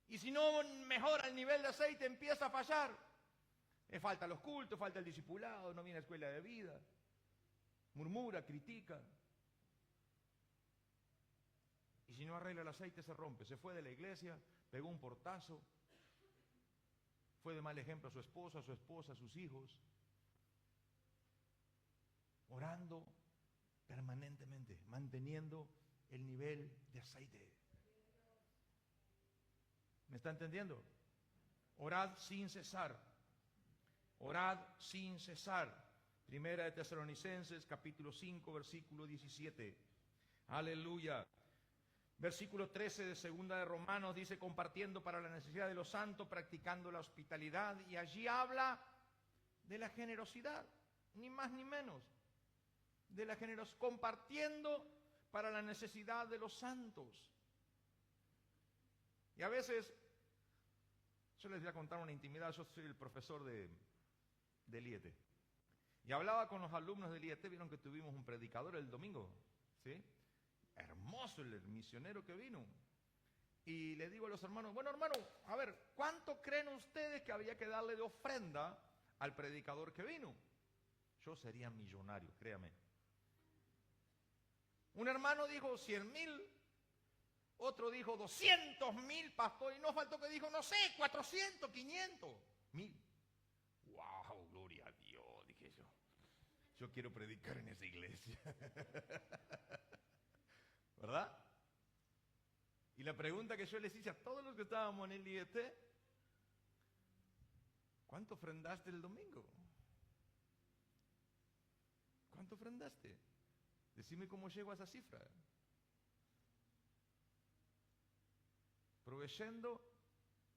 Y si no mejora el nivel de aceite, empieza a fallar. Falta los cultos, falta el discipulado, no viene a escuela de vida. Murmura, critica. Y si no arregla el aceite, se rompe. Se fue de la iglesia, pegó un portazo, fue de mal ejemplo a su esposa, a sus hijos. Orando permanentemente, manteniendo el nivel de aceite. ¿Me está entendiendo? Orad sin cesar. Orad sin cesar. Primera de Tesalonicenses, capítulo 5, versículo 17. Aleluya. Versículo 13 de segunda de Romanos dice, compartiendo para la necesidad de los santos, practicando la hospitalidad. Y allí habla de la generosidad, ni más ni menos. De la generosidad, compartiendo para la necesidad de los santos. Y a veces, yo les voy a contar una intimidad, yo soy el profesor de Liete. Y hablaba con los alumnos del IET, vieron que tuvimos un predicador el domingo, ¿sí? Hermoso el misionero que vino. Y le digo a los hermanos, bueno hermano, a ver, ¿cuánto creen ustedes que había que darle de ofrenda al predicador que vino? Yo sería millonario, créame. Un hermano dijo 100,000, otro dijo 200,000, pastor, y no faltó que dijo, no sé, 400, 500, 1,000. ¡Wow! Gloria a Dios, dije yo. Yo quiero predicar en esa iglesia. ¿Verdad? Y la pregunta que yo les hice a todos los que estábamos en el IET, ¿cuánto ofrendaste el domingo? ¿Cuánto ofrendaste? Decime cómo llego a esa cifra. Proveyendo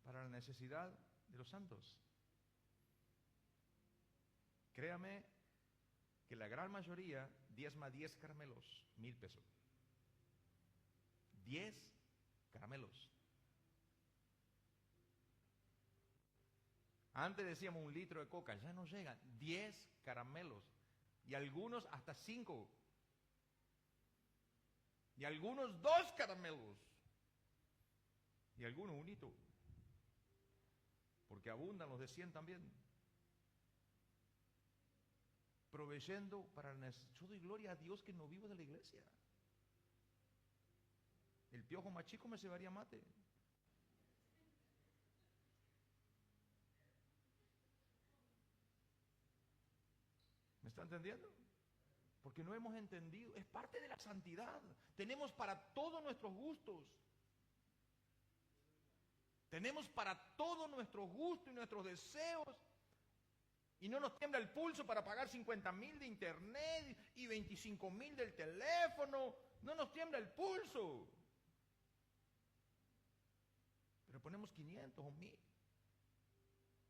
para la necesidad de los santos. Créame que la gran mayoría diezma 10 caramelos, 1,000 pesos. 10 caramelos. Antes decíamos 1 litro de coca, ya no llegan. 10 caramelos. Y algunos hasta 5. Y algunos 2 caramelos. Y algunos 1. Porque abundan los de 100 también. Proveyendo para el necesidad. Yo doy gloria a Dios que no vivo de la iglesia. El piojo más chico me llevaría mate. ¿Me está entendiendo? Porque no hemos entendido. Es parte de la santidad. Tenemos para todos nuestros gustos. Tenemos para todos nuestros gustos y nuestros deseos. Y no nos tiembla el pulso para pagar 50,000 de internet y 25,000 del teléfono. No nos tiembla el pulso. Pero ponemos 500 o 1,000.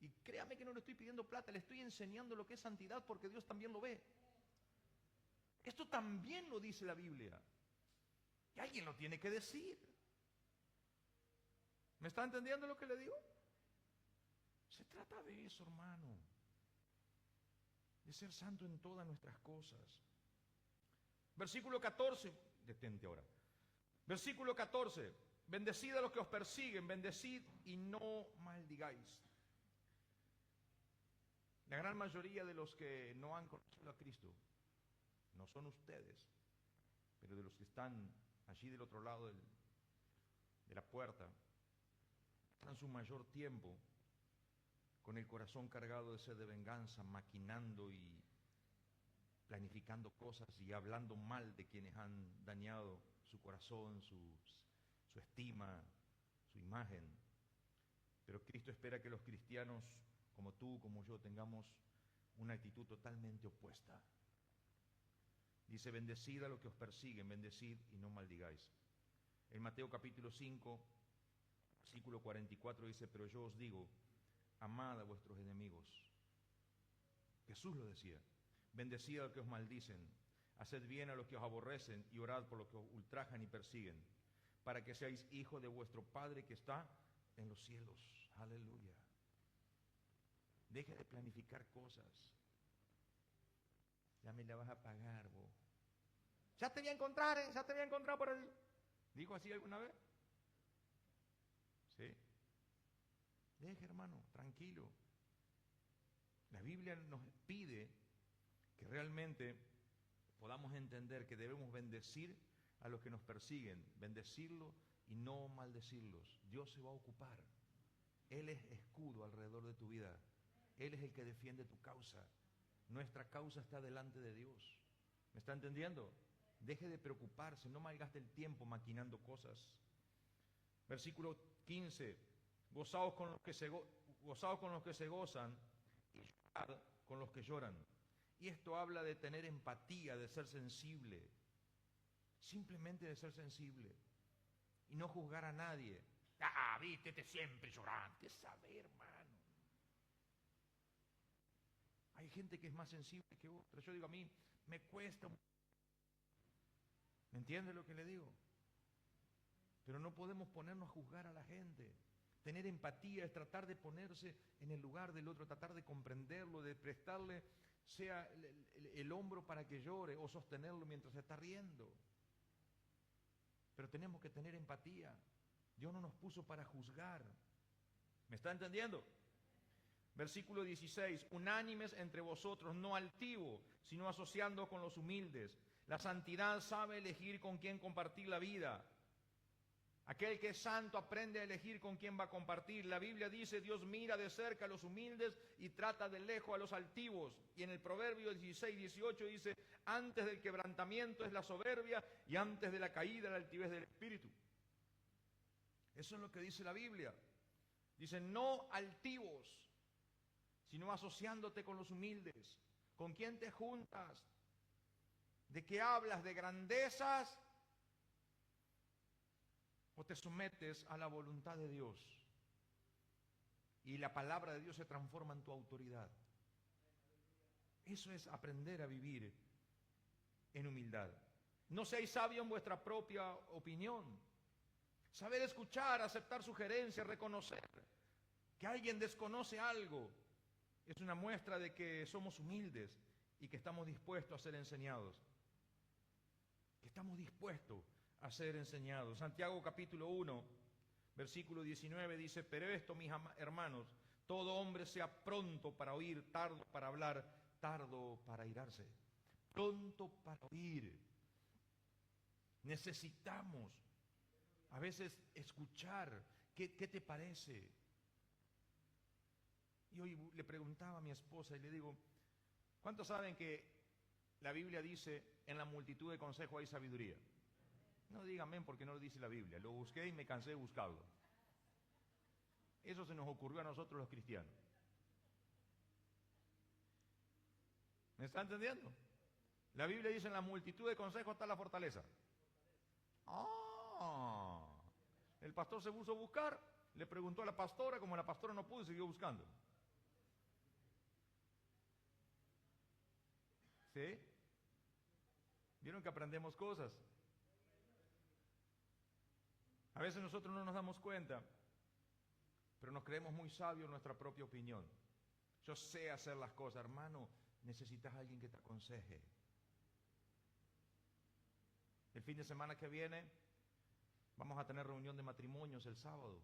Y créame que no le estoy pidiendo plata, le estoy enseñando lo que es santidad porque Dios también lo ve. Esto también lo dice la Biblia. Y alguien lo tiene que decir. ¿Me está entendiendo lo que le digo? Se trata de eso, hermano. De ser santo en todas nuestras cosas. Versículo 14. Detente ahora. Versículo 14. Bendecid a los que os persiguen, bendecid y no maldigáis. La gran mayoría de los que no han conocido a Cristo no son ustedes, pero de los que están allí del otro lado de la puerta, pasan su mayor tiempo con el corazón cargado de sed de venganza, maquinando y planificando cosas y hablando mal de quienes han dañado su corazón, su estima, su imagen. Pero Cristo espera que los cristianos, como tú, como yo, tengamos una actitud totalmente opuesta. Dice, bendecid a los que os persiguen, bendecid y no maldigáis. En Mateo capítulo 5, versículo 44 dice, pero yo os digo, amad a vuestros enemigos. Jesús lo decía, bendecid a los que os maldicen, haced bien a los que os aborrecen y orad por los que os ultrajan y persiguen, para que seáis hijos de vuestro Padre que está en los cielos. Aleluya. Deje de planificar cosas. Ya me la vas a pagar, vos. Ya te voy a encontrar, ya te voy a encontrar por ahí. ¿Dijo así alguna vez? Sí. Deje, hermano, tranquilo. La Biblia nos pide que realmente podamos entender que debemos bendecir a los que nos persiguen, bendecirlos y no maldecirlos. Dios se va a ocupar. Él es escudo alrededor de tu vida. Él es el que defiende tu causa. Nuestra causa está delante de Dios. ¿Me está entendiendo? Deje de preocuparse, no malgaste el tiempo maquinando cosas. Versículo 15. Gozaos con los que se gozan y llorad con los que lloran. Y esto habla de tener empatía, de ser sensible. Simplemente de ser sensible. Y no juzgar a nadie. Ah, vístete siempre llorante. Saber, hermano. Hay gente que es más sensible que otra. Yo digo, a mí me cuesta. ¿Me entiende lo que le digo? Pero no podemos ponernos a juzgar a la gente. Tener empatía es tratar de ponerse en el lugar del otro, tratar de comprenderlo, de prestarle sea el hombro para que llore o sostenerlo mientras se está riendo. Pero tenemos que tener empatía. Dios no nos puso para juzgar. ¿Me está entendiendo? Versículo 16, unánimes entre vosotros, no altivos, sino asociando con los humildes. La santidad sabe elegir con quién compartir la vida. Aquel que es santo aprende a elegir con quién va a compartir. La Biblia dice, Dios mira de cerca a los humildes y trata de lejos a los altivos. Y en el Proverbio 16, 18 dice, antes del quebrantamiento es la soberbia y antes de la caída la altivez del espíritu. Eso es lo que dice la Biblia. Dice, no altivos, sino asociándote con los humildes. ¿Con quién te juntas? ¿De qué hablas? ¿De grandezas? ¿O te sometes a la voluntad de Dios? Y la palabra de Dios se transforma en tu autoridad. Eso es aprender a vivir en humildad. No seáis sabios en vuestra propia opinión. Saber escuchar, aceptar sugerencias, reconocer que alguien desconoce algo, es una muestra de que somos humildes y que estamos dispuestos a ser enseñados. Que estamos dispuestos a ser enseñados. Santiago capítulo 1, versículo 19 dice, pero esto, mis hermanos, todo hombre sea pronto para oír, tardo para hablar, tardo para airarse. Pronto para oír. Necesitamos a veces escuchar, ¿qué te parece? Y hoy le preguntaba a mi esposa y le digo, ¿cuántos saben que la Biblia dice, en la multitud de consejos hay sabiduría? No digan amén porque no lo dice la Biblia. Lo busqué y me cansé de buscarlo. Eso se nos ocurrió a nosotros los cristianos. ¿Me está entendiendo? La Biblia dice, en la multitud de consejos está la fortaleza. El pastor se puso a buscar, le preguntó a la pastora, como la pastora no pudo, siguió buscando. ¿Sí? ¿Vieron que aprendemos cosas? A veces nosotros no nos damos cuenta, pero nos creemos muy sabios en nuestra propia opinión. Yo sé hacer las cosas, hermano, necesitas a alguien que te aconseje. El fin de semana que viene vamos a tener reunión de matrimonios el sábado.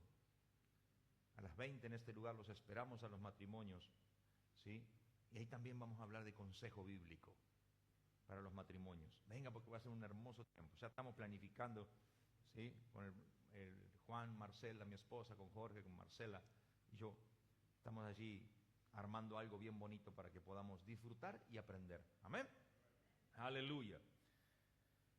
A las 20 en este lugar los esperamos a los matrimonios, ¿sí? Y ahí también vamos a hablar de consejo bíblico para los matrimonios. Venga, porque va a ser un hermoso tiempo. Ya estamos planificando, ¿sí? Con el Juan, Marcela, mi esposa, con Jorge, con Marcela y yo. Estamos allí armando algo bien bonito para que podamos disfrutar y aprender. Amén. Aleluya.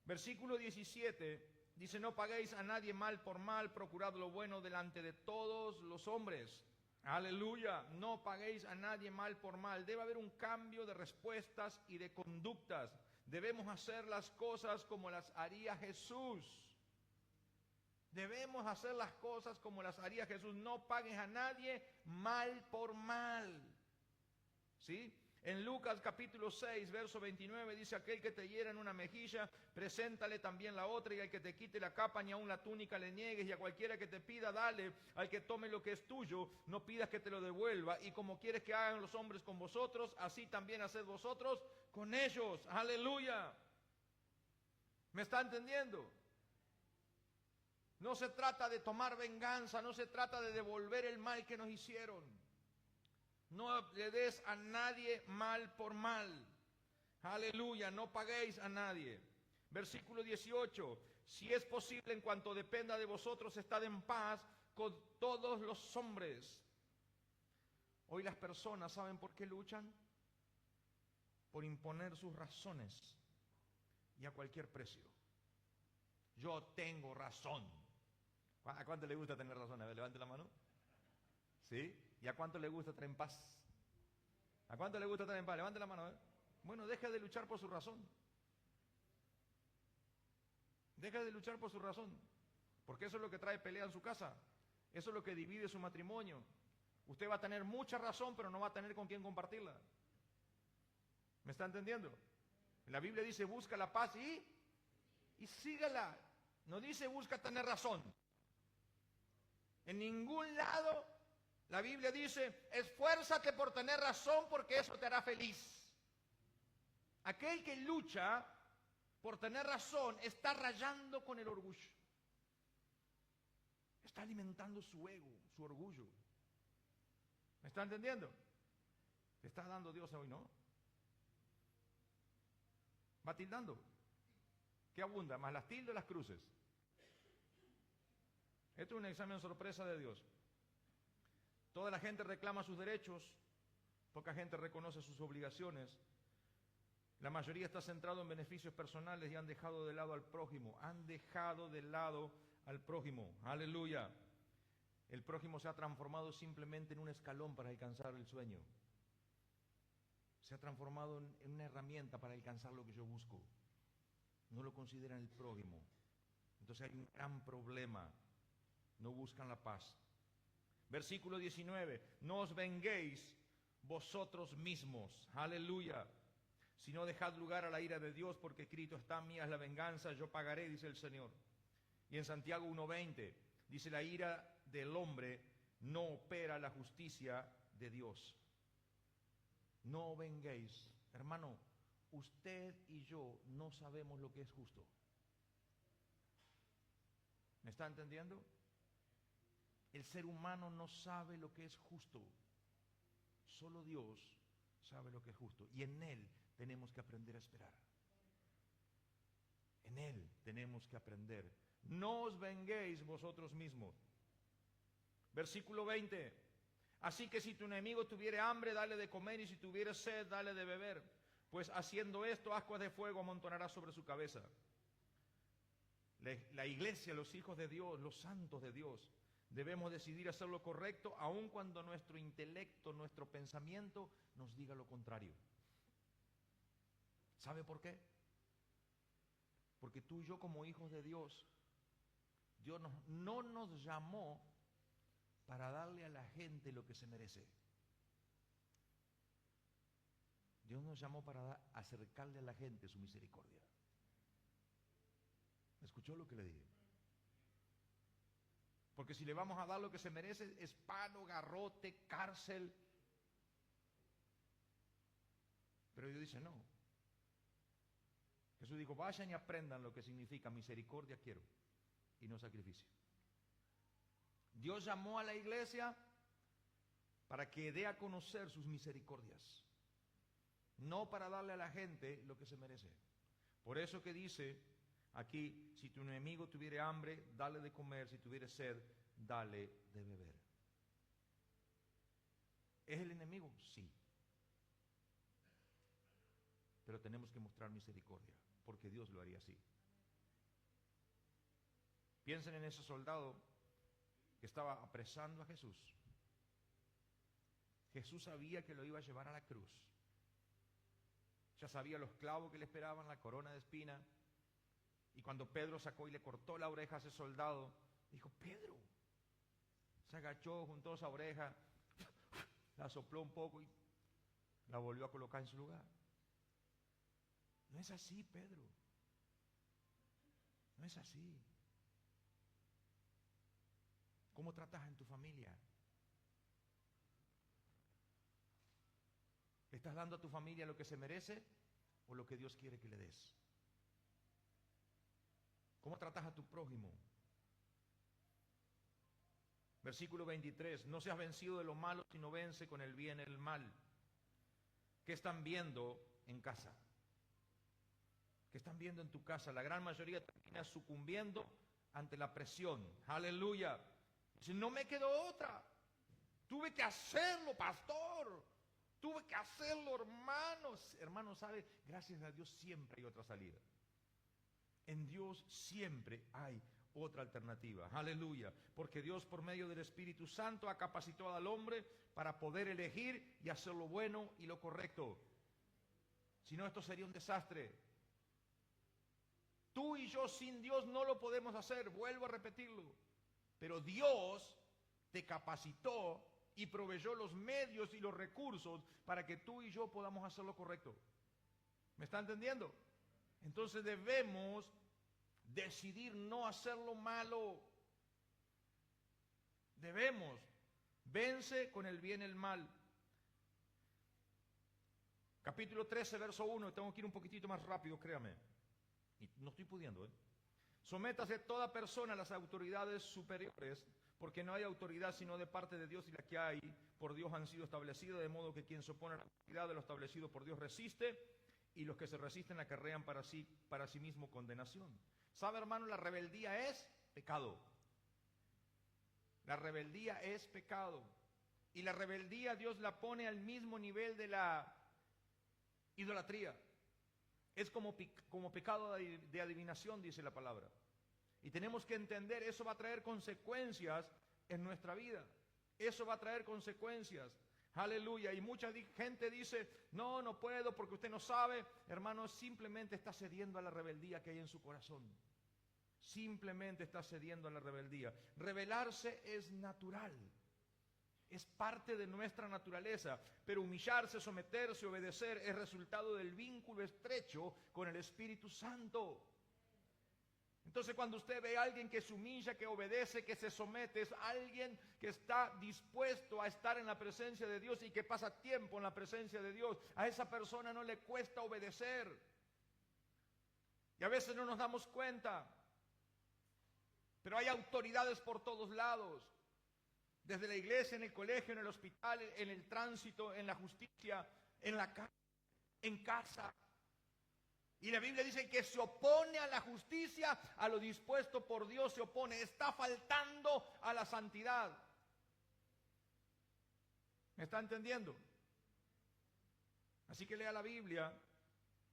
Versículo 17 dice, no paguéis a nadie mal por mal, procurad lo bueno delante de todos los hombres. Aleluya, no paguéis a nadie mal por mal. Debe haber un cambio de respuestas y de conductas. Debemos hacer las cosas como las haría Jesús. Debemos hacer las cosas como las haría Jesús. No pagues a nadie mal por mal. ¿Sí? En Lucas capítulo 6, verso 29 dice, aquel que te hiera en una mejilla, preséntale también la otra, y al que te quite la capa ni aun la túnica le niegues, y a cualquiera que te pida, dale. Al que tome lo que es tuyo, no pidas que te lo devuelva. Y como quieres que hagan los hombres con vosotros, así también haced vosotros con ellos. Aleluya. ¿Me está entendiendo? No se trata de tomar venganza, no se trata de devolver el mal que nos hicieron. No le des a nadie mal por mal. Aleluya, no paguéis a nadie. Versículo 18. Si es posible, en cuanto dependa de vosotros, estad en paz con todos los hombres. Hoy las personas, ¿saben por qué luchan? Por imponer sus razones y a cualquier precio. Yo tengo razón. ¿A cuánto le gusta tener razón? A ver, levante la mano. ¿Sí? ¿Y a cuánto le gusta estar en paz? ¿A cuánto le gusta estar en paz? Levante la mano. Bueno, deja de luchar por su razón. Deja de luchar por su razón. Porque eso es lo que trae pelea en su casa. Eso es lo que divide su matrimonio. Usted va a tener mucha razón, pero no va a tener con quién compartirla. ¿Me está entendiendo? La Biblia dice, busca la paz y sígala. No dice, busca tener razón. En ningún lado la Biblia dice, esfuérzate por tener razón porque eso te hará feliz. Aquel que lucha por tener razón está rayando con el orgullo. Está alimentando su ego, su orgullo. ¿Me está entendiendo? ¿Te está dando Dios hoy, no? Va tildando. ¿Qué abunda? Más las tildes o las cruces. Esto es un examen sorpresa de Dios. Toda la gente reclama sus derechos, poca gente reconoce sus obligaciones. La mayoría está centrado en beneficios personales y han dejado de lado al prójimo. Han dejado de lado al prójimo. Aleluya. El prójimo se ha transformado simplemente en un escalón para alcanzar el sueño. Se ha transformado en una herramienta para alcanzar lo que yo busco. No lo consideran el prójimo. Entonces hay un gran problema. No buscan la paz. Versículo 19. No os venguéis vosotros mismos. Aleluya. Sino dejad lugar a la ira de Dios, porque escrito está: mía es la venganza, yo pagaré, dice el Señor. Y en Santiago 1:20 dice: la ira del hombre no opera la justicia de Dios. No venguéis. Hermano, usted y yo no sabemos lo que es justo. ¿Me está entendiendo? El ser humano no sabe lo que es justo. Solo Dios sabe lo que es justo. Y en Él tenemos que aprender a esperar. En Él tenemos que aprender. No os venguéis vosotros mismos. Versículo 20. Así que si tu enemigo tuviere hambre, dale de comer, y si tuviere sed, dale de beber. Pues haciendo esto, ascuas de fuego amontonará sobre su cabeza. La iglesia, los hijos de Dios, los santos de Dios, debemos decidir hacer lo correcto, aun cuando nuestro intelecto, nuestro pensamiento nos diga lo contrario. ¿Sabe por qué? Porque tú y yo, como hijos de Dios, Dios no nos llamó para darle a la gente lo que se merece. Dios nos llamó para acercarle a la gente su misericordia. ¿Escuchó lo que le dije? Porque si le vamos a dar lo que se merece, es palo, garrote, cárcel. Pero Dios dice no. Jesús dijo: vayan y aprendan lo que significa misericordia quiero y no sacrificio. Dios llamó a la iglesia para que dé a conocer sus misericordias, no para darle a la gente lo que se merece. Por eso que dice aquí: si tu enemigo tuviere hambre, dale de comer; si tuviere sed, dale de beber. ¿Es el enemigo? Sí. Pero tenemos que mostrar misericordia, porque Dios lo haría así. Piensen en ese soldado que estaba apresando a Jesús. Jesús sabía que lo iba a llevar a la cruz. Ya sabía los clavos que le esperaban, la corona de espina. Y cuando Pedro sacó y le cortó la oreja a ese soldado, dijo: Pedro. Se agachó, juntó esa oreja, la sopló un poco y la volvió a colocar en su lugar. No es así, Pedro. No es así. ¿Cómo tratas en tu familia? ¿Le estás dando a tu familia lo que se merece o lo que Dios quiere que le des? ¿Cómo tratas a tu prójimo? Versículo 23. No seas vencido de lo malo, sino vence con el bien el mal. ¿Qué están viendo en casa? ¿Qué están viendo en tu casa? La gran mayoría termina sucumbiendo ante la presión. Aleluya. Dice: no me quedó otra. Tuve que hacerlo, pastor. Tuve que hacerlo, hermanos. Hermanos, ¿sabe? Gracias a Dios siempre hay otra salida. En Dios siempre hay otra alternativa. Aleluya. Porque Dios, por medio del Espíritu Santo, ha capacitado al hombre para poder elegir y hacer lo bueno y lo correcto. Si no, esto sería un desastre. Tú y yo sin Dios no lo podemos hacer. Vuelvo a repetirlo. Pero Dios te capacitó y proveyó los medios y los recursos para que tú y yo podamos hacer lo correcto. ¿Me está entendiendo? Entonces debemos decidir no hacer lo malo. Debemos. Vence con el bien el mal. Capítulo 13, verso 1. Tengo que ir un poquitito más rápido, créame. Y no estoy pudiendo, Sométase toda persona a las autoridades superiores, porque no hay autoridad sino de parte de Dios, y la que hay por Dios han sido establecidas, de modo que quien se opone a la autoridad de lo establecido por Dios resiste, y los que se resisten acarrean para sí mismo condenación. ¿Sabe, hermano? La rebeldía es pecado. La rebeldía es pecado. Y la rebeldía Dios la pone al mismo nivel de la idolatría. Es como pecado de adivinación, dice la palabra. Y tenemos que entender, eso va a traer consecuencias en nuestra vida. Eso va a traer consecuencias. Aleluya. Y mucha gente dice, no, no puedo porque usted no sabe. Hermano, simplemente está cediendo a la rebeldía que hay en su corazón. Simplemente está cediendo a la rebeldía. Rebelarse es natural. Es parte de nuestra naturaleza, pero humillarse, someterse, obedecer es resultado del vínculo estrecho con el Espíritu Santo. Entonces, cuando usted ve a alguien que se humilla, que obedece, que se somete, es alguien que está dispuesto a estar en la presencia de Dios y que pasa tiempo en la presencia de Dios. A esa persona no le cuesta obedecer. Y a veces no nos damos cuenta, pero hay autoridades por todos lados. Desde la iglesia, en el colegio, en el hospital, en el tránsito, en la justicia, en la calle, en casa. Y la Biblia dice que se opone a la justicia, a lo dispuesto por Dios se opone. Está faltando a la santidad. ¿Me está entendiendo? Así que lea la Biblia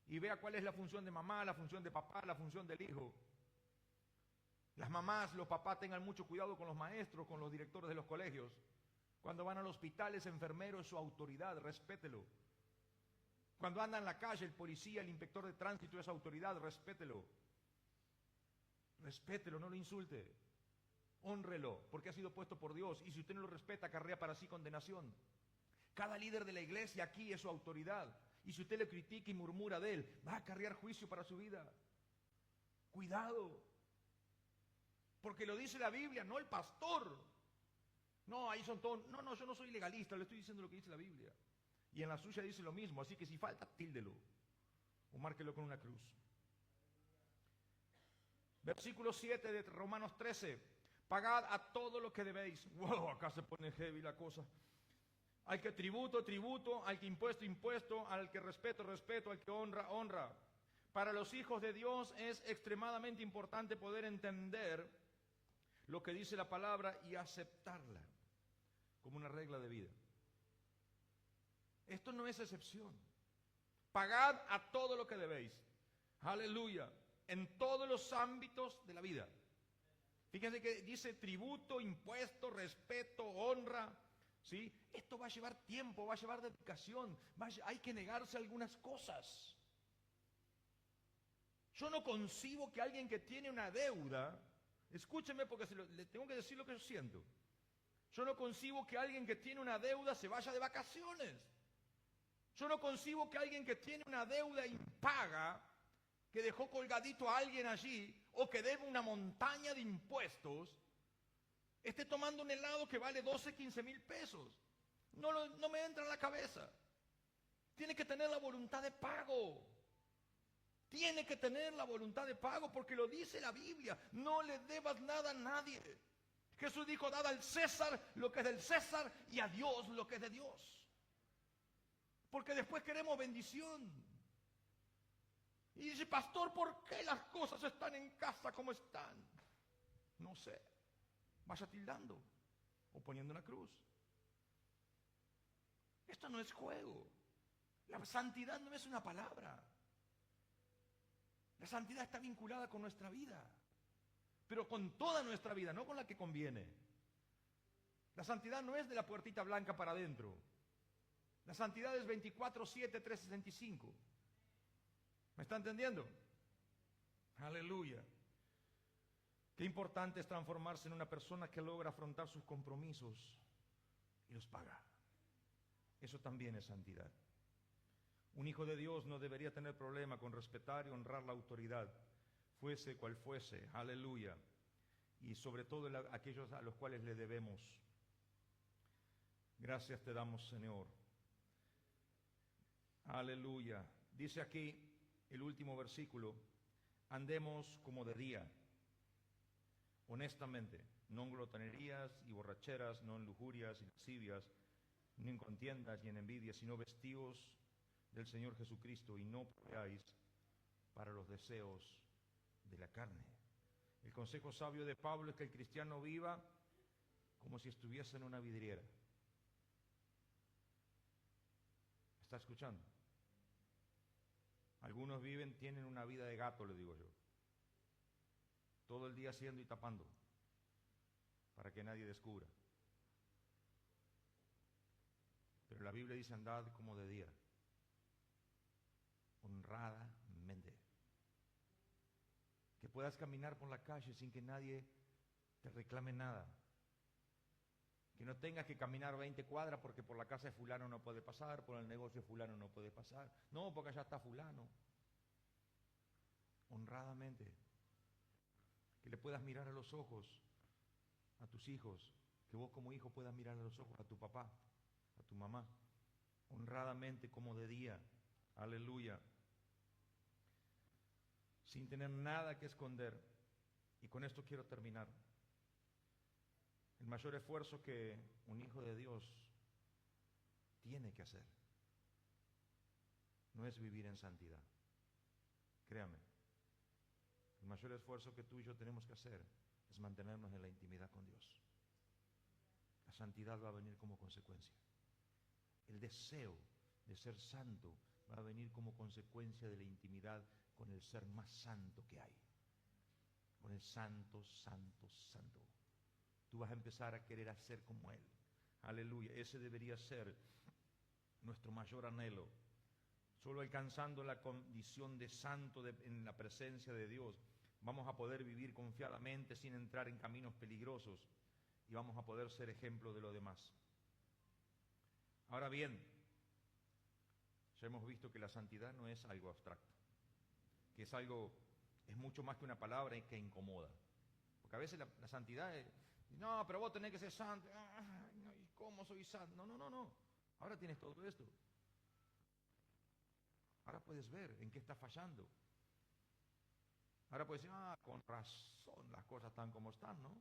y vea cuál es la función de mamá, la función de papá, la función del hijo. Las mamás, los papás tengan mucho cuidado con los maestros, con los directores de los colegios. Cuando van al hospital, ese enfermero es su autoridad, respételo. Cuando anda en la calle, el policía, el inspector de tránsito es autoridad, respételo. Respételo, no lo insulte. Hónrelo, porque ha sido puesto por Dios. Y si usted no lo respeta, acarrea para sí condenación. Cada líder de la iglesia aquí es su autoridad. Y si usted le critica y murmura de él, va a acarrear juicio para su vida. Cuidado. Porque lo dice la Biblia, no el pastor. No, ahí son todos. No, yo no soy legalista, le estoy diciendo lo que dice la Biblia. Y en la suya dice lo mismo, así que si falta, tíldelo. O márquelo con una cruz. Versículo 7 de Romanos 13. Pagad a todo lo que debéis. Wow, acá se pone heavy la cosa. Al que tributo, tributo. Al que impuesto, impuesto. Al que respeto, respeto. Al que honra, honra. Para los hijos de Dios es extremadamente importante poder entender lo que dice la palabra y aceptarla como una regla de vida. Esto no es excepción. Pagad a todo lo que debéis. Aleluya. En todos los ámbitos de la vida. Fíjense que dice tributo, impuesto, respeto, honra. ¿Sí? Esto va a llevar tiempo, va a llevar dedicación. Hay que negarse algunas cosas. Yo no concibo que alguien que tiene una deuda, escúcheme porque le tengo que decir lo que yo siento. Yo no concibo que alguien que tiene una deuda se vaya de vacaciones. Yo no concibo que alguien que tiene una deuda impaga, que dejó colgadito a alguien allí, o que debe una montaña de impuestos, esté tomando un helado que vale 12, 15 mil pesos. No me entra en la cabeza. Tiene que tener la voluntad de pago. Tiene que tener la voluntad de pago porque lo dice la Biblia. No le debas nada a nadie. Jesús dijo, dad al César lo que es del César y a Dios lo que es de Dios. Porque después queremos bendición. Y dice, pastor, ¿por qué las cosas están en casa como están? No sé. Vaya tildando o poniendo una cruz. Esto no es juego. La santidad no es una palabra. La santidad está vinculada con nuestra vida. Pero con toda nuestra vida, no con la que conviene. La santidad no es de la puertita blanca para adentro. La santidad es 24/7, 365. ¿Me está entendiendo? Aleluya. Qué importante es transformarse en una persona que logra afrontar sus compromisos y los paga. Eso también es santidad. Un hijo de Dios no debería tener problema con respetar y honrar la autoridad, fuese cual fuese. Aleluya. Y sobre todo aquellos a los cuales le debemos. Gracias te damos, Señor. Aleluya. Dice aquí el último versículo, andemos como de día. honestamente, no en glotonerías y borracheras, no en lujurias y lascivias, ni en contiendas y en envidias, sino vestíos del Señor Jesucristo y no proveáis para los deseos de la carne. El consejo sabio de Pablo es que el cristiano viva como si estuviese en una vidriera. ¿Está escuchando? Algunos tienen una vida de gato, le digo yo. Todo el día haciendo y tapando para que nadie descubra. Pero la Biblia dice andad como de día, honradamente. Que puedas caminar por la calle sin que nadie te reclame nada. Que no tengas que caminar 20 cuadras porque por la casa de fulano no puede pasar, por el negocio de fulano no puede pasar. No, porque allá está fulano. Honradamente. Que le puedas mirar a los ojos a tus hijos. Que vos como hijo puedas mirar a los ojos a tu papá, a tu mamá. Honradamente como de día. Aleluya. Sin tener nada que esconder. Y con esto quiero terminar. El mayor esfuerzo que un hijo de Dios tiene que hacer no es vivir en santidad. Créame, el mayor esfuerzo que tú y yo tenemos que hacer es mantenernos en la intimidad con Dios. La santidad va a venir como consecuencia. El deseo de ser santo va a venir como consecuencia de la intimidad con el ser más santo que hay. Con el santo, santo, santo. Tú vas a empezar a querer hacer como Él. Aleluya. Ese debería ser nuestro mayor anhelo. Solo alcanzando la condición de santo en la presencia de Dios, vamos a poder vivir confiadamente sin entrar en caminos peligrosos y vamos a poder ser ejemplo de lo demás. Ahora bien, ya hemos visto que la santidad no es algo abstracto, que es mucho más que una palabra que incomoda. Porque a veces la santidad es, no, pero vos tenés que ser santo. ¿Y cómo soy santo? No. Ahora tienes todo esto. Ahora puedes ver en qué estás fallando. Ahora puedes decir, con razón las cosas están como están, ¿no?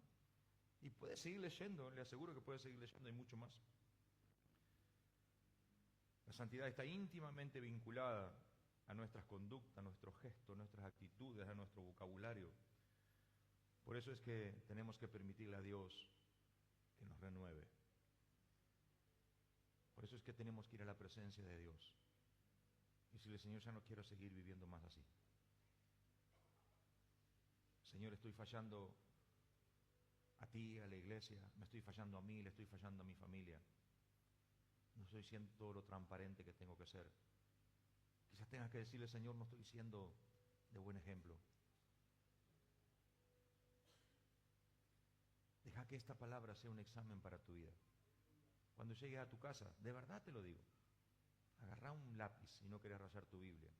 Y puedes seguir leyendo, le aseguro que puedes seguir leyendo, hay mucho más. La santidad está íntimamente vinculada a nuestras conductas, a nuestros gestos, a nuestras actitudes, a nuestro vocabulario. Por eso es que tenemos que permitirle a Dios que nos renueve. Por eso es que tenemos que ir a la presencia de Dios. Y decirle, Señor, ya no quiero seguir viviendo más así. Señor, estoy fallando a ti, a la iglesia, me estoy fallando a mí, le estoy fallando a mi familia. No estoy siendo todo lo transparente que tengo que ser. Quizás tengas que decirle, Señor, no estoy siendo de buen ejemplo. Deja que esta palabra sea un examen para tu vida. Cuando llegues a tu casa, de verdad te lo digo, agarrá un lápiz si no querés rayar tu Biblia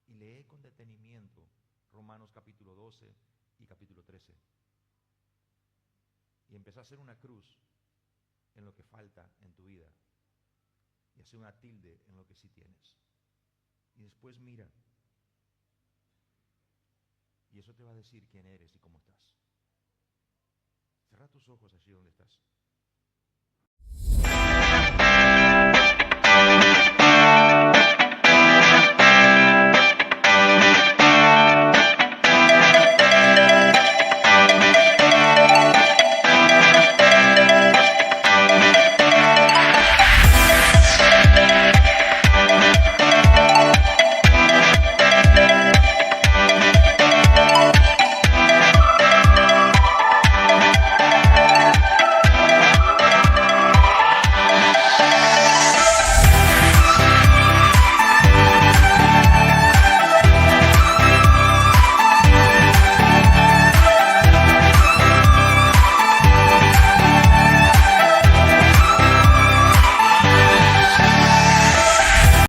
y lee con detenimiento Romanos capítulo 12 y capítulo 13 y empezá a hacer una cruz en lo que falta en tu vida y hacer una tilde en lo que sí tienes y después mira y eso te va a decir quién eres y cómo estás. Cerrá tus ojos allí donde estás.